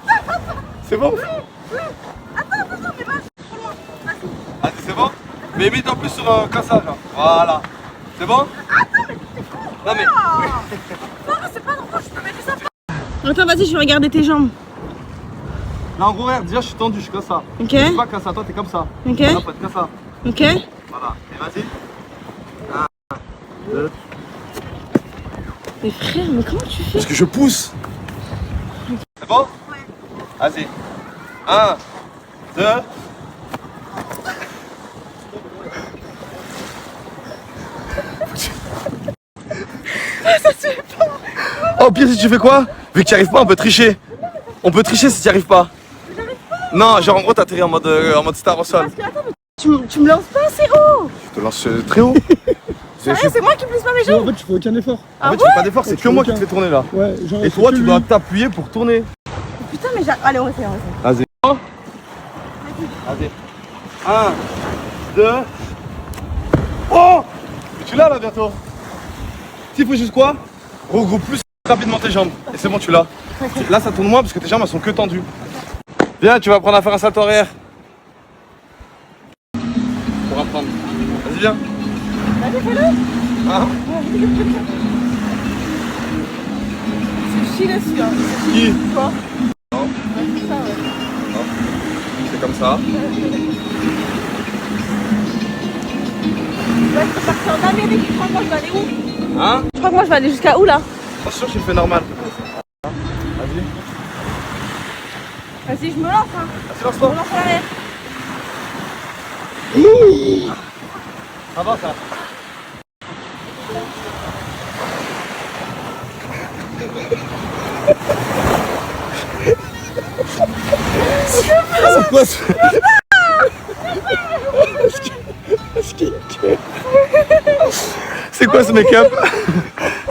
Speaker 7: C'est bon?
Speaker 9: Attends, mais vas-y, trop loin. Vas-y.
Speaker 7: Vas-y, c'est bon? Mais mets en plus sur comme ça, genre. Voilà. C'est bon?
Speaker 9: Attends, mais t'es con.
Speaker 7: Non, mais.
Speaker 9: Non, mais c'est pas drôle, je peux mettre ça. Attends, vas-y, je vais regarder tes jambes.
Speaker 7: Là, en gros, regarde, déjà, je suis tendu, je suis comme ça.
Speaker 9: Ok.
Speaker 7: Je suis pas comme ça, toi, t'es comme ça.
Speaker 9: Ok.
Speaker 7: Là, faut être comme ça.
Speaker 9: Ok.
Speaker 7: Voilà. Et vas-y. 1, 2.
Speaker 9: Mais frère, mais comment tu fais?
Speaker 7: Parce que je pousse. C'est bon?
Speaker 9: Ouais.
Speaker 7: Vas-y. 1, 2.
Speaker 9: Ça se fait pas.
Speaker 7: Oh, au pire, si tu fais quoi? Vu que tu n'y arrives pas, on peut tricher. On peut tricher si tu n'y arrives pas.
Speaker 9: J'arrive pas.
Speaker 7: Non, genre en gros, t'atterris en mode star au sol.
Speaker 9: Parce que attends, mais tu me lances pas assez haut.
Speaker 7: Je te lance très haut.
Speaker 9: Sérieux, c'est moi qui pousse pas mes
Speaker 4: En
Speaker 9: jambes.
Speaker 4: fait, tu fais aucun effort.
Speaker 7: En fait, tu fais pas d'effort, c'est que moi qui te fais tourner là.
Speaker 4: Ouais, genre.
Speaker 7: Et toi, tu dois t'appuyer pour tourner.
Speaker 9: Putain, mais allez, on essaie.
Speaker 7: Vas-y. Vas-y. 1, 2. Oh! Tu l'as là bientôt. S'il faut juste quoi? Regroupe plus rapidement tes jambes. Et c'est bon, tu l'as. Là, ça tourne moins parce que tes jambes elles sont que tendues. Viens, tu vas apprendre à faire un salto arrière. Pour apprendre. Vas-y, viens.
Speaker 9: Vas-y, fais-le.
Speaker 7: Hein?
Speaker 9: C'est chill celui-là.
Speaker 7: Qui?
Speaker 9: Toi.
Speaker 7: Non.
Speaker 9: C'est ça, ouais.
Speaker 7: Non. C'est comme ça.
Speaker 9: Ouais, je peux partir en Amérique. Tu crois que moi je vais aller où?
Speaker 7: Hein?
Speaker 9: Tu crois que moi je vais aller jusqu'à où là?
Speaker 7: Attention, je le fais normal. Vas-y.
Speaker 9: Vas-y, je me lance. Hein.
Speaker 7: Vas-y,
Speaker 9: Je
Speaker 7: lance-toi.
Speaker 9: me lance à l'arrière.
Speaker 7: Ça va, ça. C'est quoi ce... C'est quoi ce make-up?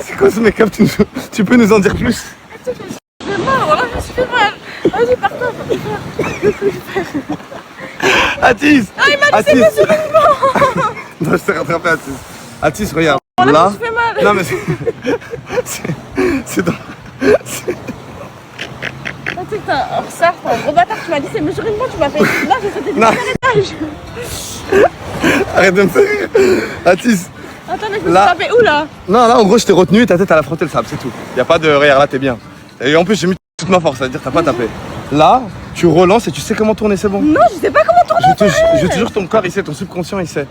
Speaker 7: C'est quoi ce make-up? Tu peux nous en dire plus?
Speaker 9: Je fais mal, voilà, je me suis fait mal. Vas-y, pars-toi.
Speaker 7: Atis!
Speaker 9: Ah, il m'a laissé mes souvenirs.
Speaker 7: Non, je t'ai rattrapé, Atis. Atis, regarde.
Speaker 9: Voilà,
Speaker 7: Là.
Speaker 9: je me suis fait mal.
Speaker 7: Non, mais c'est dans...
Speaker 9: Tu sais que t'es un retard, t'es un gros bâtard. Tu m'as dit c'est mesurez-moi, tu m'as fait. Là, j'ai sauté du
Speaker 7: Non.
Speaker 9: premier étage.
Speaker 7: Arrête de me faire rire. Atis.
Speaker 9: Attends, mais je me suis
Speaker 7: Là.
Speaker 9: tapé où là?
Speaker 7: Non, là, en gros, je t'ai retenu et ta tête, elle a frotté le sable, c'est tout. Y a pas de... Regarde, là, t'es bien. Et en plus, j'ai mis toute ma force, c'est-à-dire t'as pas tapé. Là, tu relances et tu sais comment tourner, c'est bon.
Speaker 9: Non, je sais pas comment tourner.
Speaker 7: Je te jure, ton corps, il sait, ton subconscient, il sait.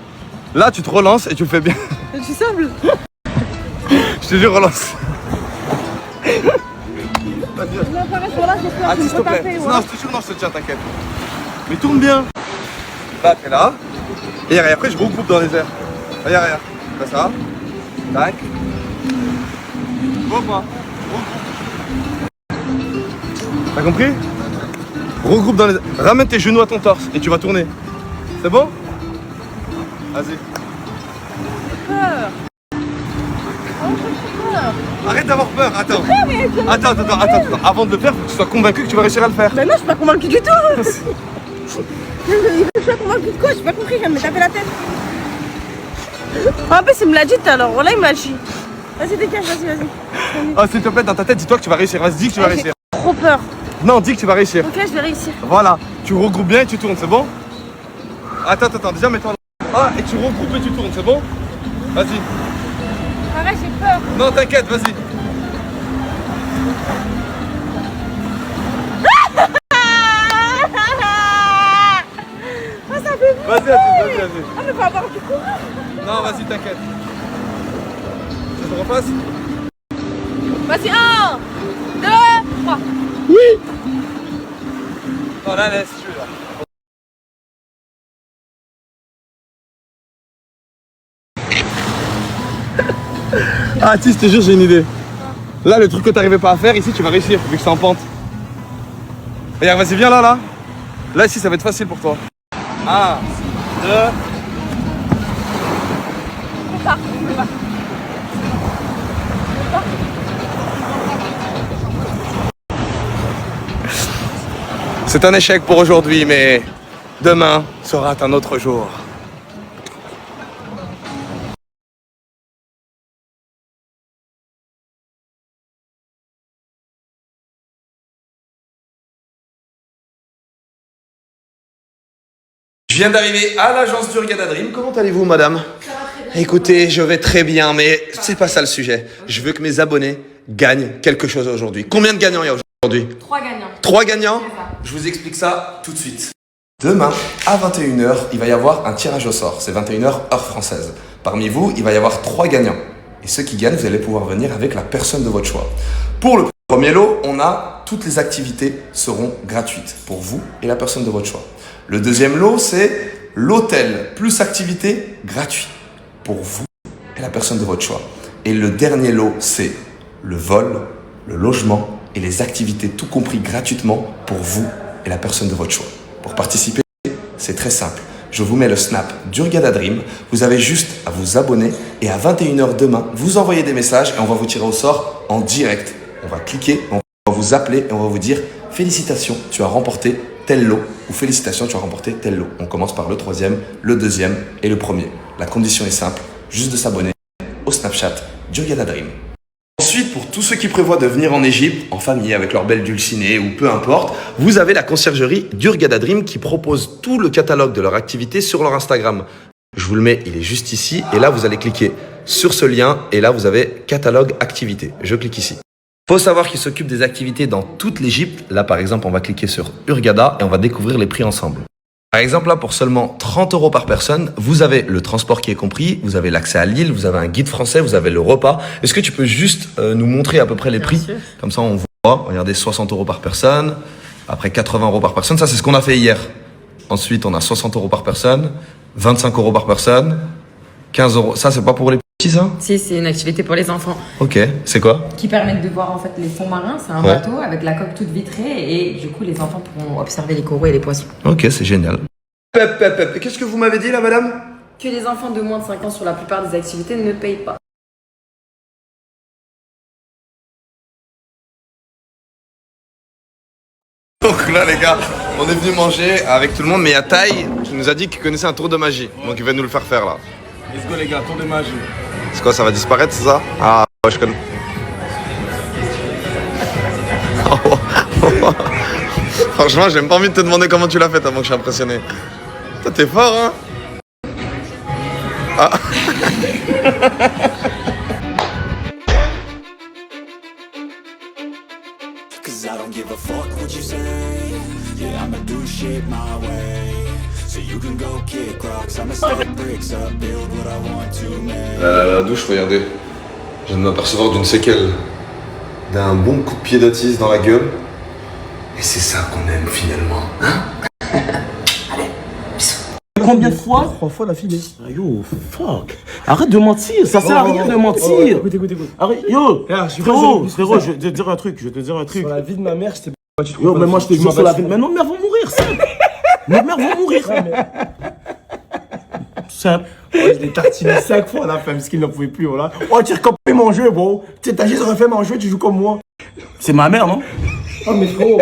Speaker 7: Là, tu te relances et tu le fais bien.
Speaker 9: Tu sembles.
Speaker 7: Je te jure, relance.
Speaker 9: Non, pareil, voilà, j'ai peur.
Speaker 7: Ah,
Speaker 9: Je
Speaker 7: s'il te
Speaker 9: me
Speaker 7: plaît.
Speaker 9: taper.
Speaker 7: Non, je te jure, non, je te tiens, t'inquiète. Mais tourne bien. Là, t'es là. Et après, je regroupe dans les airs. Regarde, regarde. Fais ça. Tac. Bon, moi. T'as compris? Regroupe dans les airs. Ramène tes genoux à ton torse et tu vas tourner. C'est bon? Vas-y.
Speaker 9: Peur.
Speaker 7: Arrête d'avoir peur, attends. Attends. Avant de le faire, faut que tu sois convaincu que tu vas réussir à le faire.
Speaker 9: Mais non, je suis pas convaincue du tout. Je suis pas convaincue de quoi? J'ai pas compris, je viens de me taper la tête. En plus, il me l'a dit tout à l'heure. Voilà, il me l'a dit. Vas-y, dégage, vas-y.
Speaker 7: Oh, s'il te plaît, dans ta tête, dis-toi que tu vas réussir. Vas-y, dis que tu vas réussir.
Speaker 9: J'ai trop peur.
Speaker 7: Non, dis que tu vas réussir.
Speaker 9: Ok, je vais réussir.
Speaker 7: Voilà, tu regroupes bien et tu tournes, c'est bon? Attends, déjà mets-toi là. Ah, et tu regroupes et tu tournes, c'est bon? Vas-y.
Speaker 9: Pareil, j'ai peur.
Speaker 7: Non, t'inquiète, vas-y.
Speaker 1: vas-y.
Speaker 8: Ah, mais faut avoir du courage.
Speaker 1: Non, vas-y, t'inquiète. Je te repasse?
Speaker 8: Vas-y, 1, 2, 3.
Speaker 1: Non, là, laisse, je suis là. Ah, si, je te jure, j'ai une idée. Là, le truc que t'arrivais pas à faire, ici, tu vas réussir, vu que c'est en pente. Regarde, vas-y, viens là, là. Là, ici, ça va être facile pour toi. 1, 2. C'est un échec pour aujourd'hui, mais demain sera un autre jour.
Speaker 7: Je viens d'arriver à l'agence d'Hurghada Dream. Comment allez-vous, madame? Écoutez, je vais très bien, mais c'est pas ça le sujet. Je veux que mes abonnés gagnent quelque chose aujourd'hui. Combien de gagnants il y a aujourd'hui?
Speaker 8: 3 gagnants.
Speaker 7: 3 gagnants? Je vous explique ça tout de suite. Demain, à 21h, il va y avoir un tirage au sort. C'est 21h, heure française. Parmi vous, il va y avoir 3 gagnants. Et ceux qui gagnent, vous allez pouvoir venir avec la personne de votre choix. Pour le premier lot, on a toutes les activités seront gratuites pour vous et la personne de votre choix. Le deuxième lot, c'est l'hôtel plus activité gratuit pour vous et la personne de votre choix. Et le dernier lot, c'est le vol, le logement et les activités tout compris gratuitement pour vous et la personne de votre choix. Pour participer, c'est très simple. Je vous mets le snap d'Hurghada Dream. Vous avez juste à vous abonner et à 21h demain, vous envoyez des messages et on va vous tirer au sort en direct. On va cliquer, on va vous appeler et on va vous dire « Félicitations, tu as remporté tel lot » ou « Félicitations, tu as remporté tel lot ». On commence par le troisième, le deuxième et le premier. La condition est simple, juste de s'abonner au Snapchat d'Hurghada Dream. Ensuite, pour tous ceux qui prévoient de venir en Égypte, en famille, avec leur belle dulcinée ou peu importe, vous avez la conciergerie d'Hurghada Dream qui propose tout le catalogue de leur activité sur leur Instagram. Je vous le mets, il est juste ici. Et là, vous allez cliquer sur ce lien et là, vous avez catalogue activité. Je clique ici. Il faut savoir qu'ils s'occupent des activités dans toute l'Égypte. Là, par exemple, on va cliquer sur Hurghada et on va découvrir les prix ensemble. Par exemple, là, pour seulement 30 € par personne, vous avez le transport qui est compris, vous avez l'accès à l'île, vous avez un guide français, vous avez le repas. Est-ce que tu peux juste nous montrer à peu près les prix? Comme ça, on voit. Regardez, 60 € par personne, après 80 € par personne. Ça, c'est ce qu'on a fait hier. Ensuite, on a 60 € par personne, 25 € par personne, 15 €. Ça, c'est pas pour les petits, ça?
Speaker 8: Si, c'est une activité pour les enfants.
Speaker 7: Ok, c'est quoi?
Speaker 8: Qui permettent de voir en fait les fonds marins. C'est un bateau avec la coque toute vitrée et du coup, les enfants pourront observer les coraux et les poissons.
Speaker 7: Ok, c'est génial. Qu'est-ce que vous m'avez dit là, madame?
Speaker 8: Que les enfants de moins de 5 ans sur la plupart des activités ne payent pas.
Speaker 7: Donc là, les gars, on est venu manger avec tout le monde, mais il y a Taï qui nous a dit qu'il connaissait un tour de magie. Donc il va nous le faire faire là.
Speaker 1: Let's go, les gars, tour de magie.
Speaker 7: C'est quoi, ça va disparaître, c'est ça? Ah, ouais, je connais. Franchement, j'ai même pas envie de te demander comment tu l'as fait, tellement que je suis impressionné. Toi, t'es fort, hein? Ah. La douche, regardez. Je viens de m'apercevoir d'une séquelle. D'un bon coup de pied d'Atis dans la gueule. Et c'est ça qu'on aime finalement, hein?
Speaker 5: Combien de fois?
Speaker 6: 3 fois la filée.
Speaker 5: Yo, fuck. Arrête de mentir, ça sert à rien de mentir.
Speaker 6: Écoute.
Speaker 5: Arrête, yo, frérot, je vais te dire un truc,
Speaker 6: Sur la vie de ma mère, je t'ai pas dit.
Speaker 5: Yo, mais moi je te jure sur la vie. Mais nos mères vont mourir, simple. Nos mères vont mourir. Simple.
Speaker 6: Je l'ai tartiné 5 fois à la fin, parce qu'il n'en pouvait plus, voilà. Oh, tu as recompé mon jeu, bro. Tu sais, t'as juste refait mon jeu, tu joues comme moi.
Speaker 5: C'est ma mère, non?
Speaker 6: Oh, mais frérot,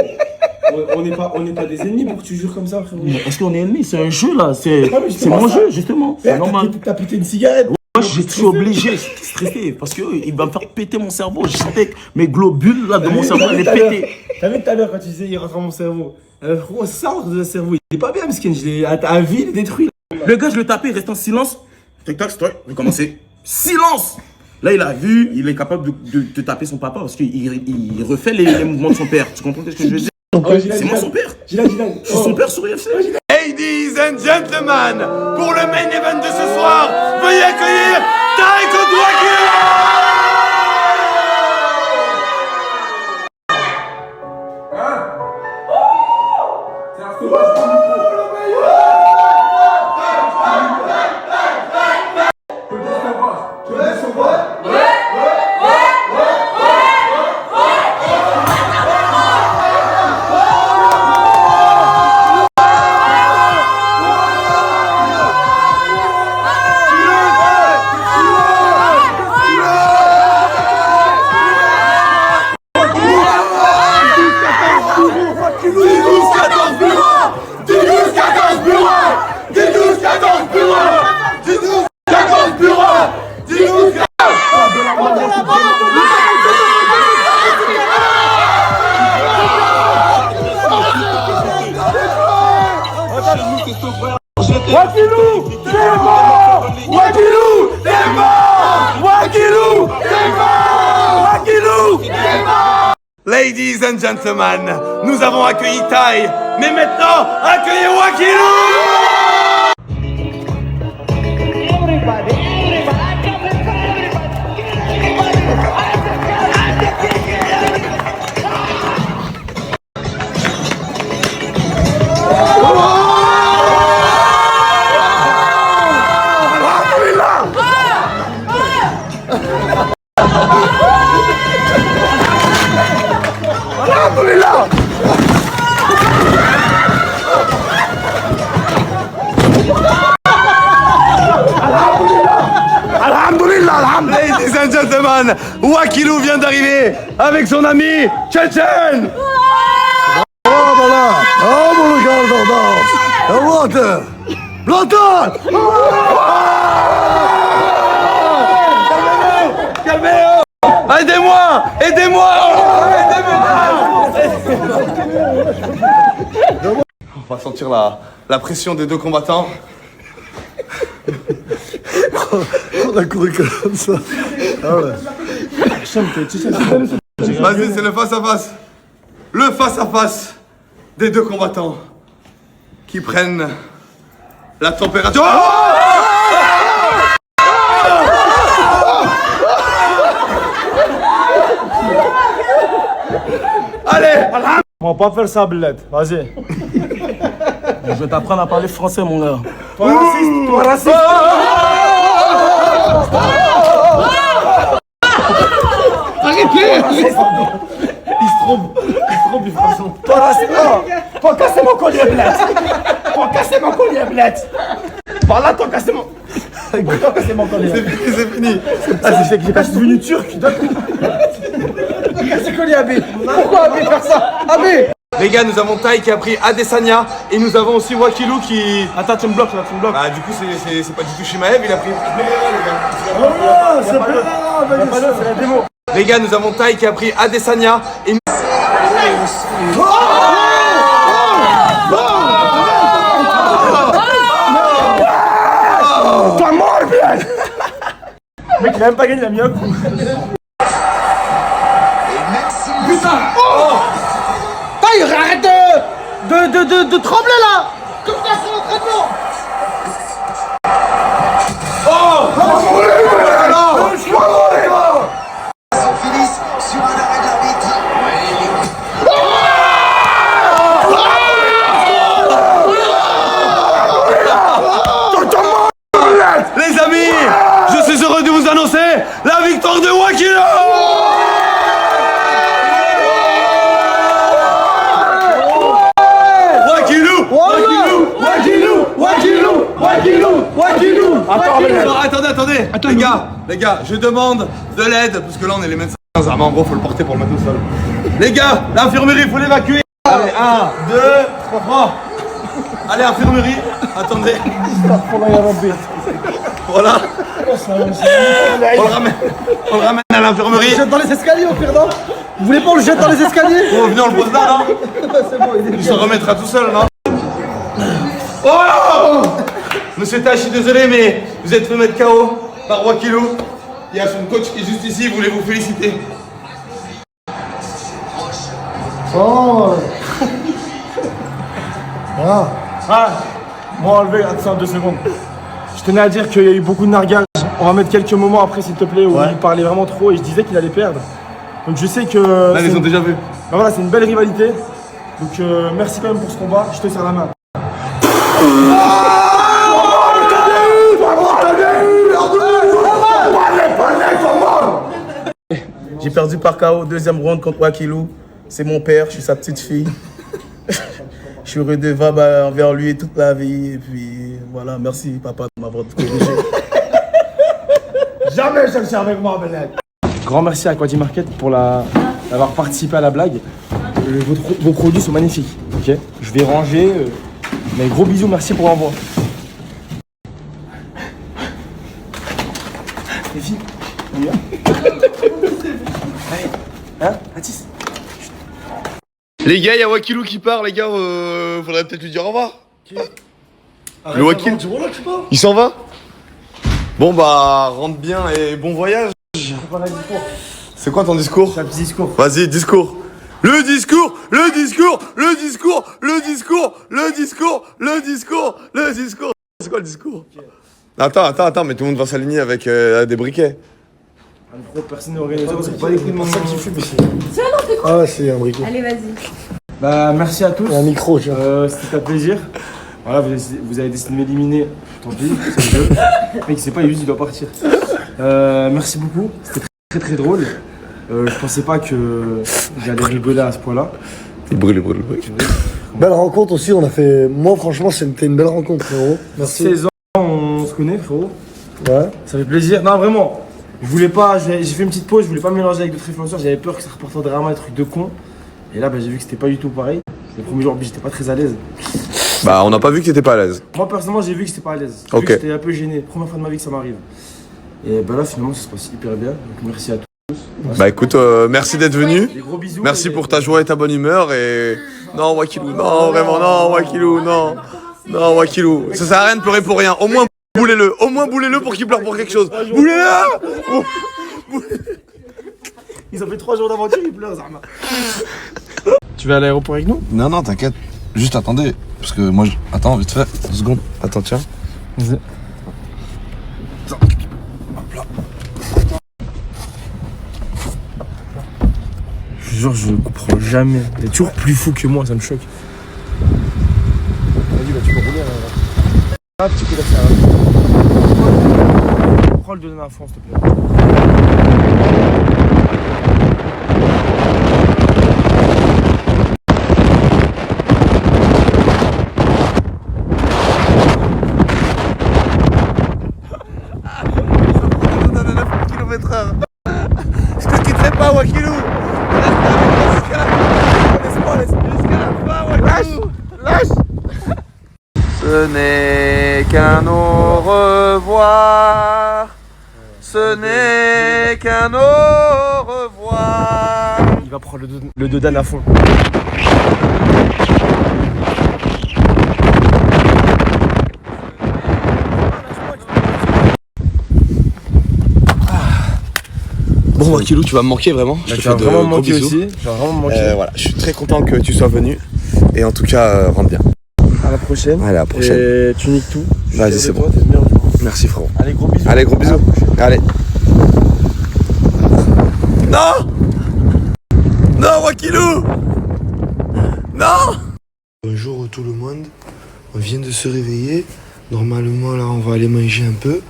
Speaker 6: on n'est pas des ennemis pour que tu jures comme ça, frérot.
Speaker 5: Mais est-ce qu'on est ennemis? C'est un jeu là, c'est
Speaker 6: justement
Speaker 5: mon
Speaker 6: ça.
Speaker 5: jeu, justement. C'est normal.
Speaker 6: T'as pété une cigarette.
Speaker 5: Moi, je suis obligé, j'étais stressé parce qu'il va me faire péter mon cerveau. Je sentais que mes globules là de mon cerveau allaient péter.
Speaker 6: T'as vu tout à l'heure quand tu disais il rentre dans mon cerveau. Frérot, ça rentre dans le cerveau. Il est pas bien, Miskin. À vie, il est détruit.
Speaker 5: Le gars, je le tapais, il reste en silence. Tac-tac, stop, je vais commencer. Silence! Là, il a vu, il est capable de taper son papa parce qu'il refait les mouvements de son père. Tu comprends ce que je veux dire? C'est moi son père. Je suis son père sur UFC.
Speaker 7: Ladies Ladies and gentlemen, pour le main event de ce soir, veuillez accueillir Taiko Wakilou.
Speaker 10: Wakilou, c'est mort! Wakilou, c'est mort! Wakilou, c'est mort! Wakilou, c'est mort!
Speaker 7: Ladies and gentlemen, nous avons accueilli Tai, mais maintenant, accueillez Wakilou. Ladies and gentlemen, Wakilou vient d'arriver avec son ami Tchétchène.
Speaker 4: Oh voilà. Oh mon gars, the water. L'automne.
Speaker 7: Calmez-vous. Aidez-moi. Aidez-moi. On va sentir la pression des deux combattants.
Speaker 4: On a couru comme ça. Ah ouais.
Speaker 7: Vas-y, c'est le face-à-face. Le face-à-face des deux combattants qui prennent la température. Allez.
Speaker 6: On va pas faire ça, Bled. Vas-y.
Speaker 1: Je vais t'apprendre à parler français, mon gars.
Speaker 6: Toi raciste, toi raciste.
Speaker 10: Arrêtez!
Speaker 6: Il se trompe, il fait ça. Toi raciste. Toi casser mon collier, Bled. Toi casser mon collier, Bled. Par là, toi casser mon... Toi casser mon collier.
Speaker 7: C'est fini.
Speaker 6: Ah, c'est que j'ai devenu turc d'un coup.
Speaker 2: Casse le collier, Abé. Pourquoi Abé faire ça? Abé.
Speaker 7: Les gars, nous avons Tai qui a pris Adesanya et nous avons aussi Wakilou qui...
Speaker 6: Attends, tu me bloques là, tu me bloques.
Speaker 7: Bah du coup c'est pas du tout Shimaev, il a pris...
Speaker 6: Oh, c'est pas là, c'est la démo.
Speaker 7: Les gars, nous avons Tai qui a pris Adesanya et...
Speaker 6: Toi mort, Bled. Mec, il a même pas gagné, il a mis un coup.
Speaker 10: Putain!
Speaker 2: Taille, arrête de trembler là. Comme ça, c'est l'entraînement.
Speaker 7: Les amis, je suis heureux de vous annoncer la victoire de Wakilou. Attendez, les gars, je demande de l'aide, parce que là on est les médecins, mais en gros faut le porter pour le mettre au sol. Les gars, l'infirmerie, il faut l'évacuer. Allez, 1, 2, 3. Allez, infirmerie, attendez. Voilà. On le ramène à l'infirmerie.
Speaker 2: Jette dans les escaliers au pire, non? Vous voulez pas on le jette dans les escaliers?
Speaker 7: Bon, venez, on le pose là, non?
Speaker 2: C'est bon,
Speaker 7: Il se remettra tout seul, non? Oh! Monsieur Taï, je suis désolé, mais vous êtes fait mettre KO par Wakilou. Il y a son coach qui est juste ici, il voulait vous féliciter.
Speaker 4: Oh. Voilà.
Speaker 6: Ah, Moi, enlevé, attends 2 secondes. Je tenais à dire qu'il y a eu beaucoup de nargage. On va mettre quelques moments après, s'il te plaît, où il parlait vraiment trop et je disais qu'il allait perdre. Donc je sais que...
Speaker 5: Là, ils ont déjà vu.
Speaker 6: Ben voilà, c'est une belle rivalité. Donc merci quand même pour ce combat. Je te serre la main.
Speaker 1: J'ai perdu par KO, deuxième round contre Wakilou. C'est mon père, je suis sa petite fille. Je suis redevable envers lui toute la vie. Et puis voilà, merci papa de m'avoir corrigé.
Speaker 6: Jamais je le sais avec moi, Belek. Grand merci à Quadi Market pour d'avoir participé à la blague. Vos produits sont magnifiques. Ok, je vais ranger. Mais gros bisous, merci pour l'envoi. Les filles, on y va. Allez, hein, Atis.
Speaker 7: Les gars, il y a Wakilou qui part, les gars, faudrait peut-être lui dire au revoir. Le Wakil, il s'en va? Bon bah, rentre bien et bon voyage. C'est quoi ton discours?
Speaker 6: C'est un petit discours.
Speaker 7: Vas-y, discours. Le discours, le discours, le discours, le discours, le discours, le discours, le discours. C'est quoi le discours? Attends, mais tout le monde va s'aligner avec des briquets.
Speaker 6: Personne n'est organisé, c'est pas les coups de mon sac qui fume ici.
Speaker 9: C'est un autre écran.
Speaker 4: Ah ouais, c'est un briquet.
Speaker 9: Allez, vas-y.
Speaker 6: Bah, merci à tous.
Speaker 4: Un micro, tu vois.
Speaker 6: C'était un plaisir. Voilà, vous avez décidé de m'éliminer. Tant pis, c'est le jeu. Le mec, c'est pas juste, il doit partir. Merci beaucoup. C'était très drôle. Je pensais pas que j'allais rigoler à ce point-là.
Speaker 7: Il brûle.
Speaker 4: Belle rencontre aussi, on a fait. Moi, franchement, c'était une belle rencontre, frérot. Merci.
Speaker 6: 16 ans, on se connaît, frérot.
Speaker 4: Ouais.
Speaker 6: Ça fait plaisir. Non, vraiment. Je voulais pas, j'ai fait une petite pause, je voulais pas me mélanger avec d'autres influenceurs, j'avais peur que ça reporte vraiment un truc de con. Et là, bah, j'ai vu que c'était pas du tout pareil. Le premier jour, j'étais pas très à l'aise.
Speaker 7: Bah, on n'a pas vu que t'étais pas à l'aise.
Speaker 6: Moi, personnellement, j'ai vu que j'étais pas à l'aise. J'ai vu que j'étais un peu gêné. Première fois de ma vie que ça m'arrive. Et bah là, finalement, ça se passe hyper bien. Donc, merci à tous. Merci.
Speaker 7: Bah, écoute, merci d'être venu.
Speaker 6: Des gros bisous.
Speaker 7: Merci pour ta joie et ta bonne humeur. Et. Non, Wakilou, non, vraiment, non, Wakilou, non. Non, Wakilou. Ça sert à rien de pleurer pour rien. Au moins, boulez-le pour qu'il pleure pour quelque chose. Boulez-le!
Speaker 6: Ils ont fait 3 jours d'aventure, ils pleurent, Zama. Tu vas à l'aéroport avec nous?
Speaker 11: Non, t'inquiète. Juste attendez. Parce que moi, attends, vite fait. 2 secondes. Attends, tiens.
Speaker 6: Vas-y.
Speaker 11: Hop là.
Speaker 6: Je jure, je comprends jamais. T'es toujours plus fou que moi, ça me choque.
Speaker 4: Vas-y, bah, tu peux rouler.
Speaker 6: Ah, tu peux la faire. Prends le deuxième à fond, s'il te plaît.
Speaker 7: Je te quitterai pas, Wakilou. Jusqu'à la fin, Wakilou. Lâche. Ce n'est qu'un au revoir. Ce n'est qu'un au revoir.
Speaker 6: Il va prendre le dodan à fond.
Speaker 7: Bon, Wakilou, tu vas me manquer vraiment.
Speaker 6: Je te fais de gros bisous. Aussi. Tu vas vraiment me manquer.
Speaker 7: Voilà, je suis très content que tu sois venu. Et en tout cas, rentre bien.
Speaker 6: À la prochaine.
Speaker 7: Allez, à la prochaine.
Speaker 6: Et tu niques tout.
Speaker 7: Vas-y, c'est bon. Merci, frérot.
Speaker 6: Allez, gros bisous.
Speaker 7: Allez, gros bisous. Allez. Non! Non, Wakilou! Non!
Speaker 11: Bonjour tout le monde. On vient de se réveiller. Normalement, là, on va aller manger un peu.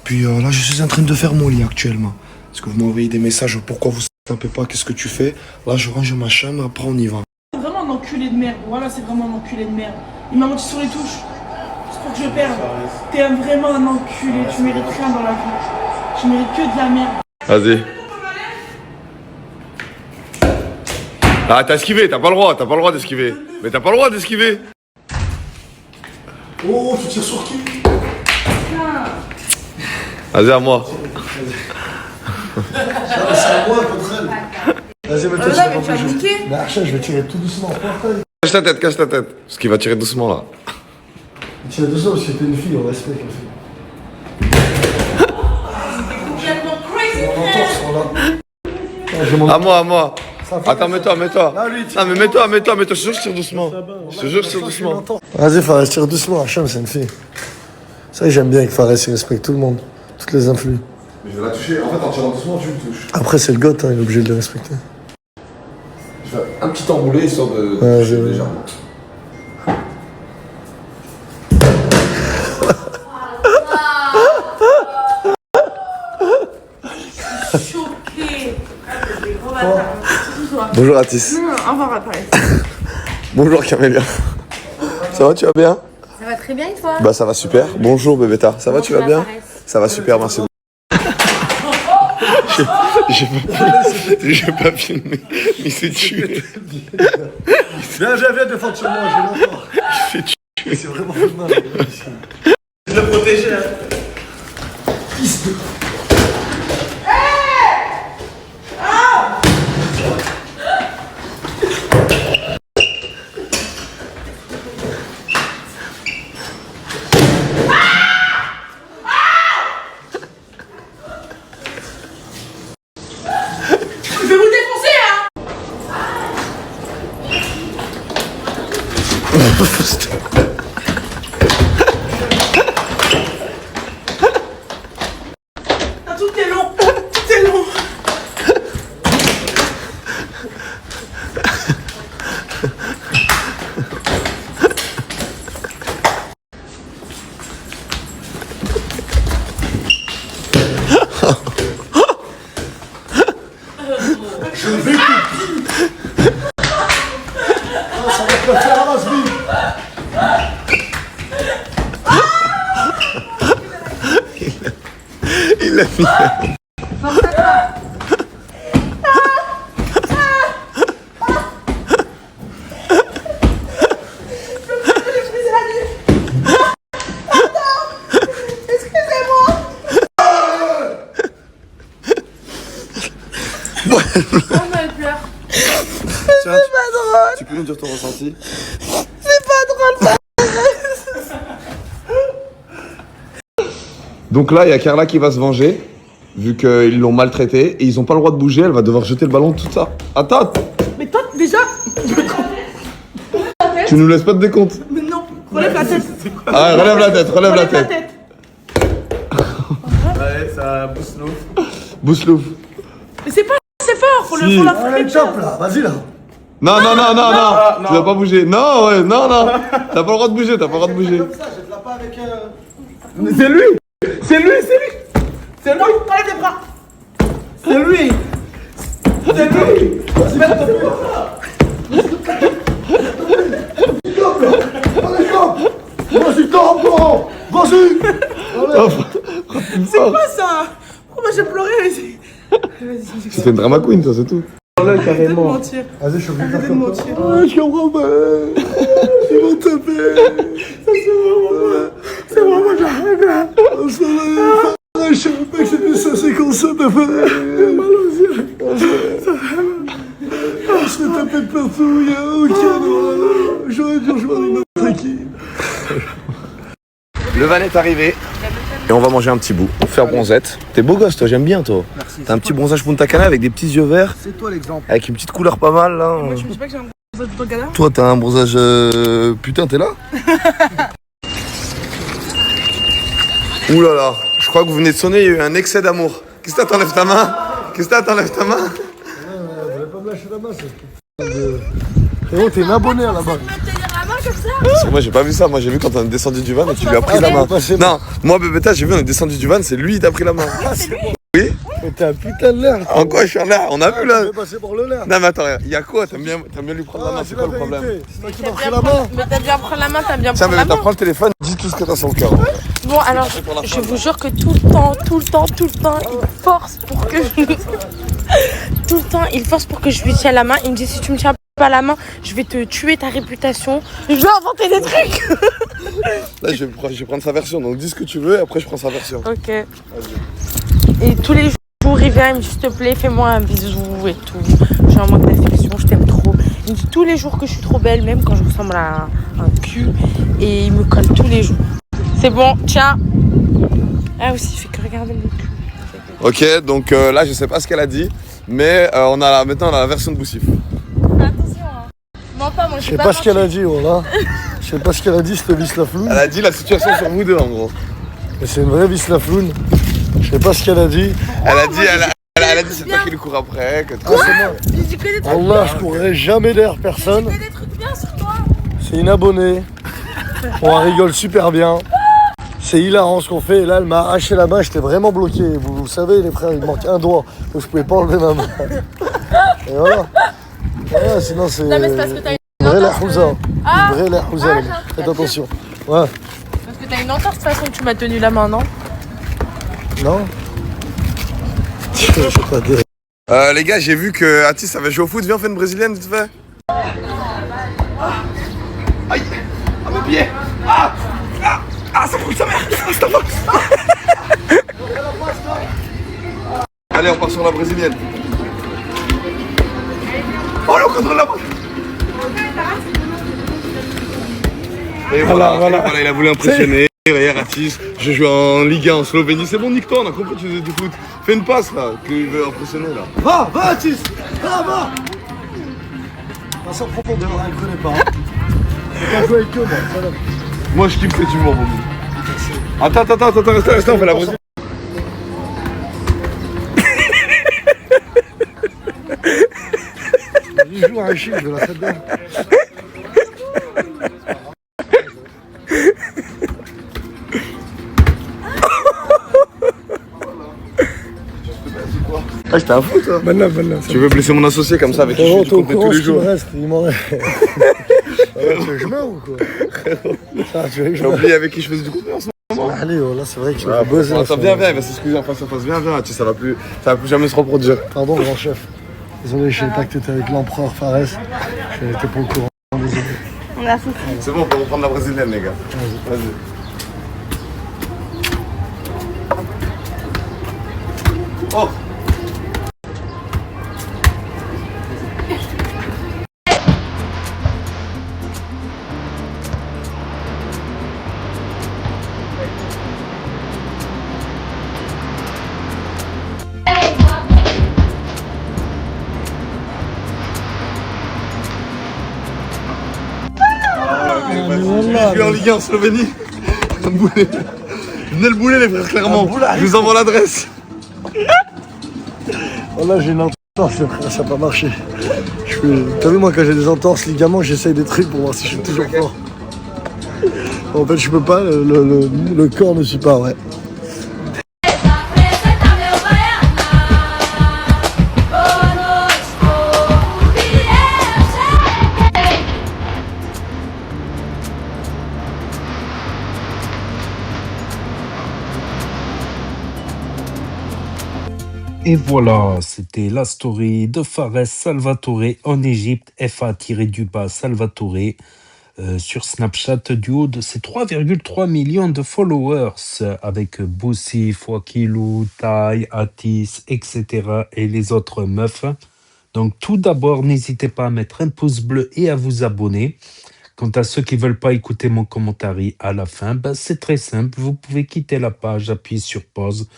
Speaker 11: Puis là, je suis en train de faire mon lit actuellement. Parce que vous m'envoyez des messages. Pourquoi vous ne tapez pas? Qu'est-ce que tu fais? Là, je range ma chambre. Après, on y va.
Speaker 12: C'est vraiment un enculé de merde. Voilà, c'est vraiment un enculé de merde. Il m'a menti sur les touches. C'est pour que je perde. T'es vraiment un enculé. Tu mérites rien dans la vie. Tu mérites que de la merde.
Speaker 7: Vas-y. Ah, t'as esquivé, t'as pas le droit d'esquiver. Mais t'as pas le droit d'esquiver.
Speaker 4: Oh, tu tires sur qui?
Speaker 7: Vas-y, à moi.
Speaker 4: C'est à moi contre elle. Vas-y, mais toi,
Speaker 9: mais tu vas niquer.
Speaker 4: Mais Archa, je vais tirer tout doucement.
Speaker 7: Cache ta tête. Parce qu'il va tirer doucement là.
Speaker 4: Tirer doucement parce que t'es une fille, on respecte la fille.
Speaker 9: Complètement crazy, frère.
Speaker 7: À moi. Attends, mets-toi. Non, mais mets-toi. Je te jure que je tire doucement. Je te jure que je tire doucement.
Speaker 4: Vas-y, Fares, tire doucement. Hacham, c'est une fille. C'est vrai que j'aime bien que Fares, il respecte tout le monde. Toutes les influx.
Speaker 11: Mais je vais la toucher. En fait, en tirant doucement, tu me touches.
Speaker 4: Après, c'est le goth, hein, il est obligé de le respecter.
Speaker 11: Je fais un petit enroulé histoire de.
Speaker 4: Ouais, j'ai vu.
Speaker 11: Légèrement.
Speaker 12: Choquée.
Speaker 7: Bonjour Atis.
Speaker 12: Au revoir, Atis.
Speaker 7: Bonjour Camélia. Ça va, tu vas bien?
Speaker 9: Ça va très bien et toi?
Speaker 7: Bah ça va super. Bonjour Bébéta. Ça va, tu vas bien? Ça va super, merci. J'ai pas filmé, il s'est tué.
Speaker 4: Viens défendre sur moi, j'ai longtemps.
Speaker 7: Il s'est tué.
Speaker 4: C'est vraiment mal.
Speaker 1: Je le protéger.
Speaker 12: Je vais vous défoncer, hein. Tout est long.
Speaker 4: Je vais te ça va te faire la race,
Speaker 7: Il l'a mis.
Speaker 9: Force à toi.
Speaker 7: Tu peux nous dire ton ressenti?
Speaker 12: C'est pas drôle.
Speaker 7: Donc là, il y a Carla qui va se venger, vu qu'ils l'ont maltraitée, et ils ont pas le droit de bouger, elle va devoir jeter le ballon, tout ça. Attends!
Speaker 12: Mais toi, déjà.
Speaker 7: Tu nous laisses pas de décompte?
Speaker 12: Mais non, relève la tête.
Speaker 7: Ah, relève la tête.
Speaker 1: Ouais, ça Bouslouf.
Speaker 7: Bouslouf.
Speaker 12: Mais c'est pas assez fort, faut
Speaker 7: Si.
Speaker 12: faut la
Speaker 4: Allez, chop là, vas-y là.
Speaker 7: Non, tu dois pas bouger. Non, t'as pas le droit de bouger,
Speaker 4: Comme ça, je te la pas avec
Speaker 1: C'est lui.
Speaker 12: C'est lui. Enlève les bras.
Speaker 1: C'est lui.
Speaker 4: Vas-y, encore. Vas-y.
Speaker 12: C'est quoi ça? Pourquoi moi j'ai pleuré?
Speaker 7: C'est une drama queen, ça, c'est tout.
Speaker 12: Arrêtez de mentir.
Speaker 4: Vas-y, je suis obligé de
Speaker 12: Arrêtez de mentir.
Speaker 4: je comprends pas. Ils vont taper.
Speaker 12: C'est vraiment j'arrête là.
Speaker 4: Je savais pas que c'était ça, c'est comme ça, t'as fait. On se fait taper de partout, y'a aucun droit. J'aurais dû rejoindre une autre équipe.
Speaker 7: Le van est arrivé. Et on va manger un petit bout, faire bronzette. T'es beau gosse, toi, j'aime bien, toi.
Speaker 2: Merci.
Speaker 7: T'as un petit bronzage Punta Cana avec des petits yeux verts,
Speaker 2: C'est toi l'exemple.
Speaker 7: avec une petite couleur pas mal, là.
Speaker 12: Moi je me dis pas que j'ai un bronzage de galère.
Speaker 7: Toi, t'as un bronzage... Putain, t'es là? Ouh là là, je crois que vous venez de sonner, il y a eu un excès d'amour. Qu'est-ce que t'enlèves ta main?
Speaker 4: Vous pas me lâcher la main, c'est. Frérot, t'es un abonné à la base.
Speaker 7: Parce que moi j'ai pas vu ça, moi j'ai vu quand on est descendu du van et tu lui as pris la main. Non, moi Bébéta, j'ai vu on est descendu du van, c'est lui qui t'a pris la main. Oui?
Speaker 4: Mais t'es un putain de l'air.
Speaker 7: En quoi je suis en l'air? On a vu là.
Speaker 4: Je vais passer pour le l'air.
Speaker 7: Non mais attends, il y a quoi? T'aimes bien lui prendre la main, c'est quoi le problème?
Speaker 4: C'est toi qui m'as pris la main.
Speaker 12: Mais t'as bien prendre la main, t'as bien
Speaker 7: Tiens
Speaker 12: prendre la
Speaker 7: Bébéta,
Speaker 12: main.
Speaker 7: prends le téléphone, dis tout ce que t'as sur le cœur.
Speaker 12: Bon alors, je vous jure que tout le temps, il force pour que je... Tout le temps, il force pour que je lui tienne la main. Il me dit si tu me tiens pas la main, je vais te tuer ta réputation. Je vais inventer des trucs.
Speaker 7: Là je vais prendre sa version, donc dis ce que tu veux et après je prends sa version.
Speaker 12: Ok. Et tous les jours, il vient, il me dit s'il te plaît, fais-moi un bisou et tout. J'ai un manque d'affection, je t'aime trop. Il me dit tous les jours que je suis trop belle, même quand je ressemble à un cul. Et il me colle tous les jours. C'est bon, tiens. Ah aussi, il fait que regarder le cul.
Speaker 7: Ok, donc là, je sais pas ce qu'elle a dit, mais maintenant on a la version de Boussif.
Speaker 12: Attention, hein. Mens pas, moi
Speaker 4: Je sais pas ce qu'elle a dit, voilà. Je sais pas ce qu'elle a dit, cette vis la floune.
Speaker 7: Elle a dit la situation sur vous deux, en gros.
Speaker 4: Mais c'est une vraie vis la floune. Je sais pas ce qu'elle a dit.
Speaker 7: Elle a dit, elle a dit c'est toi qui lui cours après. Que
Speaker 4: Ah, c'est moi.
Speaker 12: J'ai que des trucs
Speaker 4: Allah, je courrai jamais derrière personne.
Speaker 12: J'ai que des trucs bien sur toi.
Speaker 4: C'est une abonnée. On rigole super bien. C'est hilarant ce qu'on fait. Et là, elle m'a arraché la main. J'étais vraiment bloqué. Vous savez, les frères, il me manque un doigt. Donc je pouvais pas enlever ma main. Et voilà. Voilà, sinon c'est.
Speaker 12: Non, mais c'est parce que t'as
Speaker 4: une vraie lahouza.
Speaker 12: Ah.
Speaker 4: Une vraie lahouza.
Speaker 12: Ah,
Speaker 4: les mecs. Faites attention. Ouais.
Speaker 12: Parce que t'as une entorse de toute façon que tu m'as tenu la main, non?
Speaker 4: Non. Je sais pas dire.
Speaker 7: Les gars, j'ai vu que Atis avait joué au foot. Viens, on fait une brésilienne, vite fait. Aïe. Ah, mes pieds. Ah, ça brûle sa mère. Allez, on part sur la brésilienne. Oh, là, on contrôle la balle. Et voilà, il a voulu impressionner. Regarde, Atis, je joue en Ligue 1 en Slovénie. C'est bon, nique-toi, on a compris que tu faisais du foot. Fais une passe là, qu'il veut impressionner là.
Speaker 4: Va, Atis. Va. Passe en profondeur, là, il connaît pas. Faut pas jouer avec eux, moi. Ça va.
Speaker 7: Moi, je kiffe cet humour, mon bout. Attends, reste, on fait la brésilienne.
Speaker 4: Il joue à un chien, je vais la faire bien.
Speaker 7: Ah, j'étais un fou, toi.
Speaker 4: Maintenant.
Speaker 7: Tu veux blesser mon associé comme ça avec qui je suis compté tous les jours.
Speaker 4: Il m'en reste. Tu veux que je meure ou quoi?
Speaker 7: J'ai oublié avec qui je faisais du contenu en ce moment.
Speaker 4: Allez, là, c'est vrai que tu vas buzzer.
Speaker 7: Attends, viens, il va s'excuser en face à face. Viens, tu sais, ça va plus jamais se reproduire.
Speaker 4: Pardon, grand chef. Désolé, je savais pas que t'étais avec l'empereur Fares. Je n'étais pas au courant. Désolé.
Speaker 7: C'est bon, on peut reprendre la brésilienne, les gars. Vas-y. Oh! Je suis en Ligue 1 en Slovénie. Un boulet. Venez le boulet, les frères, clairement. Je vous envoie l'adresse.
Speaker 4: Oh là, j'ai une entorse, frère, ça n'a pas marché. T'as vu, moi, quand j'ai des entorses, ligaments, j'essaye des trucs pour voir si je suis toujours fort. En fait, je peux pas, le corps ne suit pas, ouais.
Speaker 3: Et voilà, c'était la story de Fares Salvatore en Égypte, FA-du-bas Salvatore, sur Snapchat du haut de ses 3,3 millions de followers, avec Boussif, Wakilou, Tai, Atis, etc. et les autres meufs. Donc tout d'abord, n'hésitez pas à mettre un pouce bleu et à vous abonner. Quant à ceux qui ne veulent pas écouter mon commentaire à la fin, c'est très simple, vous pouvez quitter la page, appuyer sur pause,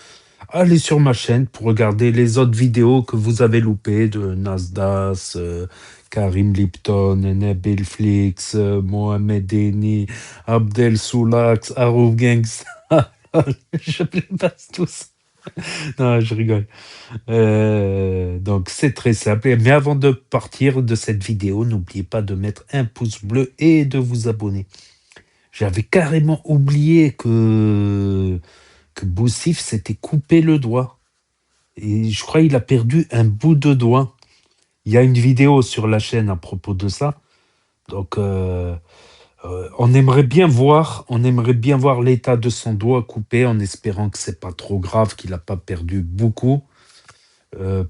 Speaker 3: allez sur ma chaîne pour regarder les autres vidéos que vous avez loupées de Nasdas, Karim Lipton, Nabil Flix, Mohamed Eni, Abdel Soulax, Harouf Gangs. Je les passe tous. Non, je rigole. Donc, c'est très simple. Mais avant de partir de cette vidéo, n'oubliez pas de mettre un pouce bleu et de vous abonner. J'avais carrément oublié que Boussif s'était coupé le doigt. Et je crois qu'il a perdu un bout de doigt. Il y a une vidéo sur la chaîne à propos de ça. Donc, on aimerait bien voir l'état de son doigt coupé, en espérant que c'est pas trop grave, qu'il n'a pas perdu beaucoup.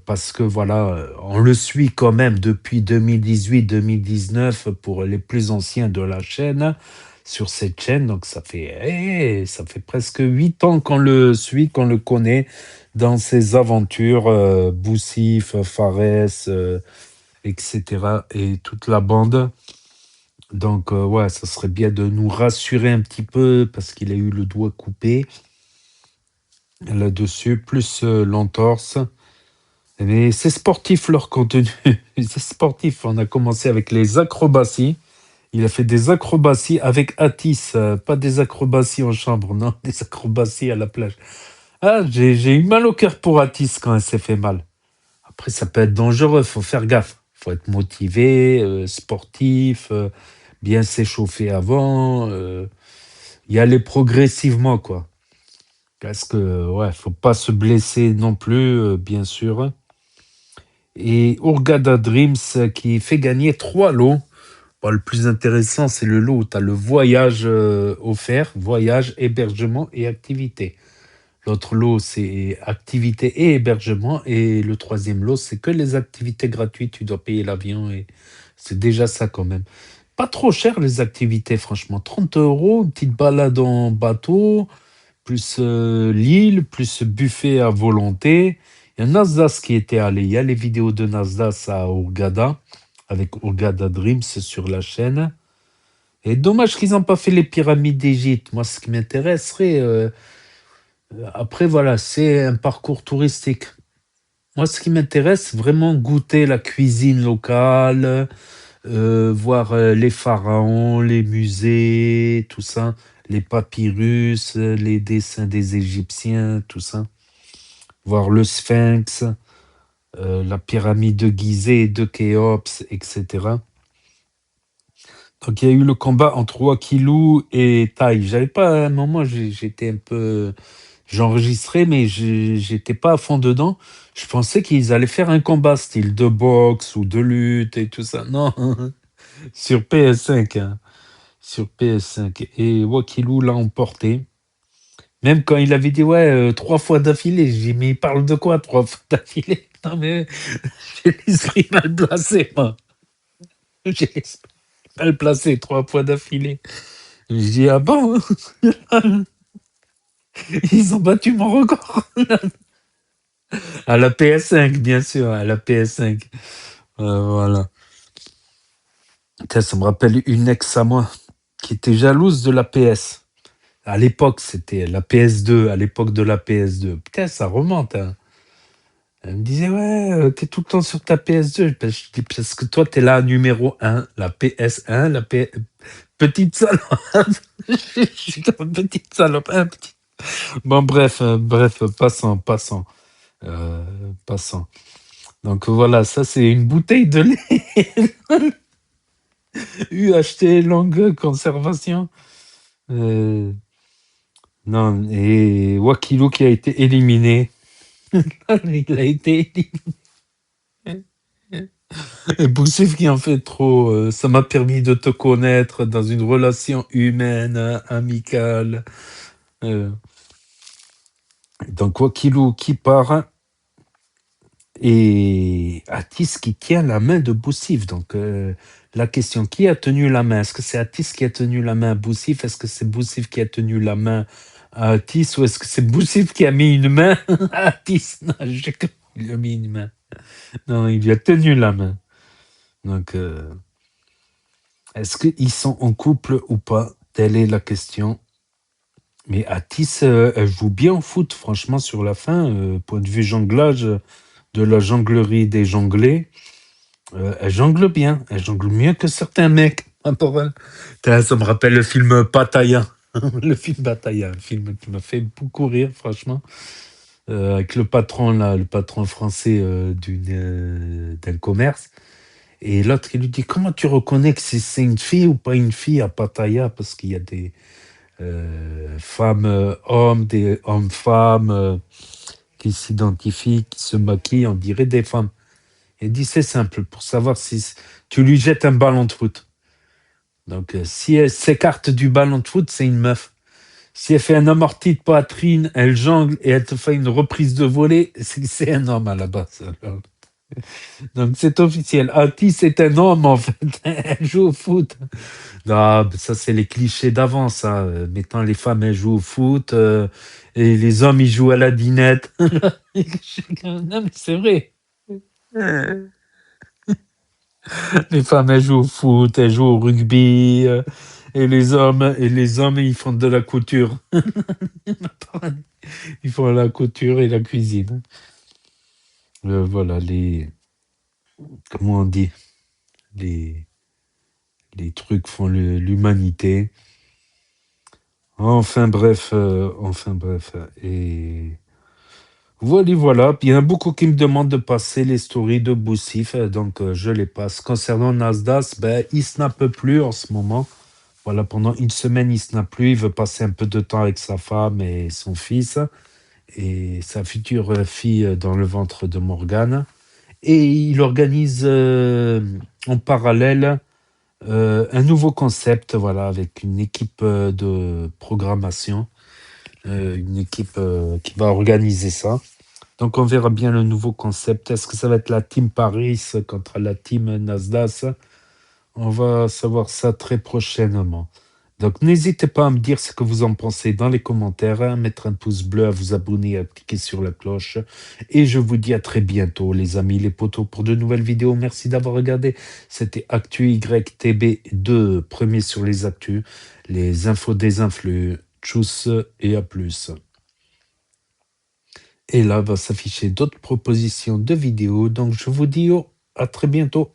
Speaker 3: Parce que voilà, on le suit quand même depuis 2018-2019 pour les plus anciens de la chaîne, sur cette chaîne. Donc ça fait presque 8 ans qu'on le suit, qu'on le connaît dans ses aventures, Boussif, Fares, etc. et toute la bande. Donc ouais, ça serait bien de nous rassurer un petit peu parce qu'il a eu le doigt coupé. là-dessus, plus l'entorse. Mais c'est sportif leur contenu. C'est sportif. On a commencé avec les acrobaties. Il a fait des acrobaties avec Atis, pas des acrobaties en chambre, non, des acrobaties à la plage. Ah, j'ai eu mal au cœur pour Atis quand elle s'est fait mal. Après, ça peut être dangereux, faut faire gaffe. Faut être motivé, sportif, bien s'échauffer avant, y aller progressivement, quoi. Parce que, ouais, faut pas se blesser non plus, bien sûr. Et Hurghada Dreams qui fait gagner 3 lots. Bon, le plus intéressant, c'est le lot où tu as le voyage offert, voyage, hébergement et activité. L'autre lot, c'est activité et hébergement. Et le troisième lot, c'est que les activités gratuites. Tu dois payer l'avion et c'est déjà ça quand même. Pas trop cher les activités, franchement. 30 euros, une petite balade en bateau, plus l'île, plus buffet à volonté. Il y a Nasdaq qui était allé. Il y a les vidéos de Nasdaq à Hurghada, avec Hurghada Dreams sur la chaîne. Et dommage qu'ils n'ont pas fait les pyramides d'Égypte. Moi, ce qui m'intéresserait, après, voilà, c'est un parcours touristique. Moi, ce qui m'intéresse, vraiment goûter la cuisine locale, voir les pharaons, les musées, tout ça, les papyrus, les dessins des Égyptiens, tout ça. Voir le Sphinx, la pyramide de Gizeh, de Khéops, etc. Donc, il y a eu le combat entre Wakilou et Tai. J'avais pas, à un moment, j'étais un peu. J'enregistrais, mais j'étais pas à fond dedans. Je pensais qu'ils allaient faire un combat style de boxe ou de lutte et tout ça. Non, sur PS5. Hein. Sur PS5. Et Wakilou l'a emporté. Même quand il avait dit, ouais, 3 fois d'affilée. J'ai dit, mais il parle de quoi 3 fois d'affilée? Non, mais j'ai l'esprit mal placé, moi. J'ai l'esprit mal placé 3 fois d'affilée. Je dis, ah bon? Ils ont battu mon record. À la PS5, bien sûr, à la PS5. Voilà. Putain, ça me rappelle une ex à moi qui était jalouse de la PS. À l'époque, c'était la PS2, à l'époque de la PS2. Putain, ça remonte. Hein. Elle me disait, ouais, t'es tout le temps sur ta PS2. Je dis, parce que toi, t'es là numéro 1, la PS1, la petite salope. Je suis comme une petite salope. Hein, petite. Bon, bref, passons. Passons. Donc voilà, ça c'est une bouteille de lait. UHT longue conservation. Non, et Wakilou qui a été éliminé. Il a été éliminé. Et Boussif qui en fait trop. Ça m'a permis de te connaître dans une relation humaine, amicale. Donc Wakilou qui part. Et Atis qui tient la main de Boussif. Donc, la question, qui a tenu la main? Est-ce que c'est Atis qui a tenu la main à Boussif? Est-ce que c'est Boussif qui a tenu la main à Atis? Ou est-ce que c'est Boussif qui a mis une main à Atis? Non, il lui a mis une main. Non, il lui a tenu la main. Donc, est-ce qu'ils sont en couple ou pas? Telle est la question. Mais Atis, elle joue bien au foot, franchement, sur la fin. Point de vue jonglage, de la jonglerie des jonglés, elle jongle bien. Elle jongle mieux que certains mecs. Ça me rappelle le film Pattaya. Le film Pattaya, un film qui m'a fait beaucoup rire, franchement. Avec le patron, là, le patron français d'un commerce. Et l'autre, il lui dit, comment tu reconnais que c'est une fille ou pas une fille à Pattaya? Parce qu'il y a des femmes hommes, des hommes-femmes qui s'identifient, qui se maquillent, on dirait des femmes. Il dit, c'est simple, pour savoir si tu lui jettes un ballon de foot. Donc, si elle s'écarte du ballon de foot, c'est une meuf. Si elle fait un amorti de poitrine, elle jongle et elle te fait une reprise de volée, c'est un homme à la base. Alors. Donc, c'est officiel. Atis est un homme, en fait. Elle joue au foot. Non, ça, c'est les clichés d'avant, ça. Maintenant, les femmes, elles jouent au foot et les hommes, ils jouent à la dinette. Non, mais c'est vrai. Les femmes, elles jouent au foot, elles jouent au rugby, et les hommes, ils font de la couture. Ils font la couture et la cuisine. Voilà, comment on dit, les, les trucs font l'humanité. Enfin bref. Et voilà. Puis il y en a beaucoup qui me demandent de passer les stories de Boussif, donc je les passe. Concernant Nasdaq, ben, il snappe plus en ce moment. Voilà, pendant une semaine, il snappe plus. Il veut passer un peu de temps avec sa femme et son fils et sa future fille dans le ventre de Morgane. Et il organise en parallèle un nouveau concept, voilà, avec une équipe de programmation, une équipe qui va organiser ça. Donc on verra bien le nouveau concept. Est-ce que ça va être la team Paris contre la team Nasdaq? On va savoir ça très prochainement. Donc n'hésitez pas à me dire ce que vous en pensez dans les commentaires, à mettre un pouce bleu, à vous abonner, à cliquer sur la cloche. Et je vous dis à très bientôt les amis, les potos, pour de nouvelles vidéos. Merci d'avoir regardé. C'était Actu YTB2, premier sur les actus, les infos des influx. Tchuss et à plus. Et là va s'afficher d'autres propositions de vidéos. Donc je vous dis à très bientôt.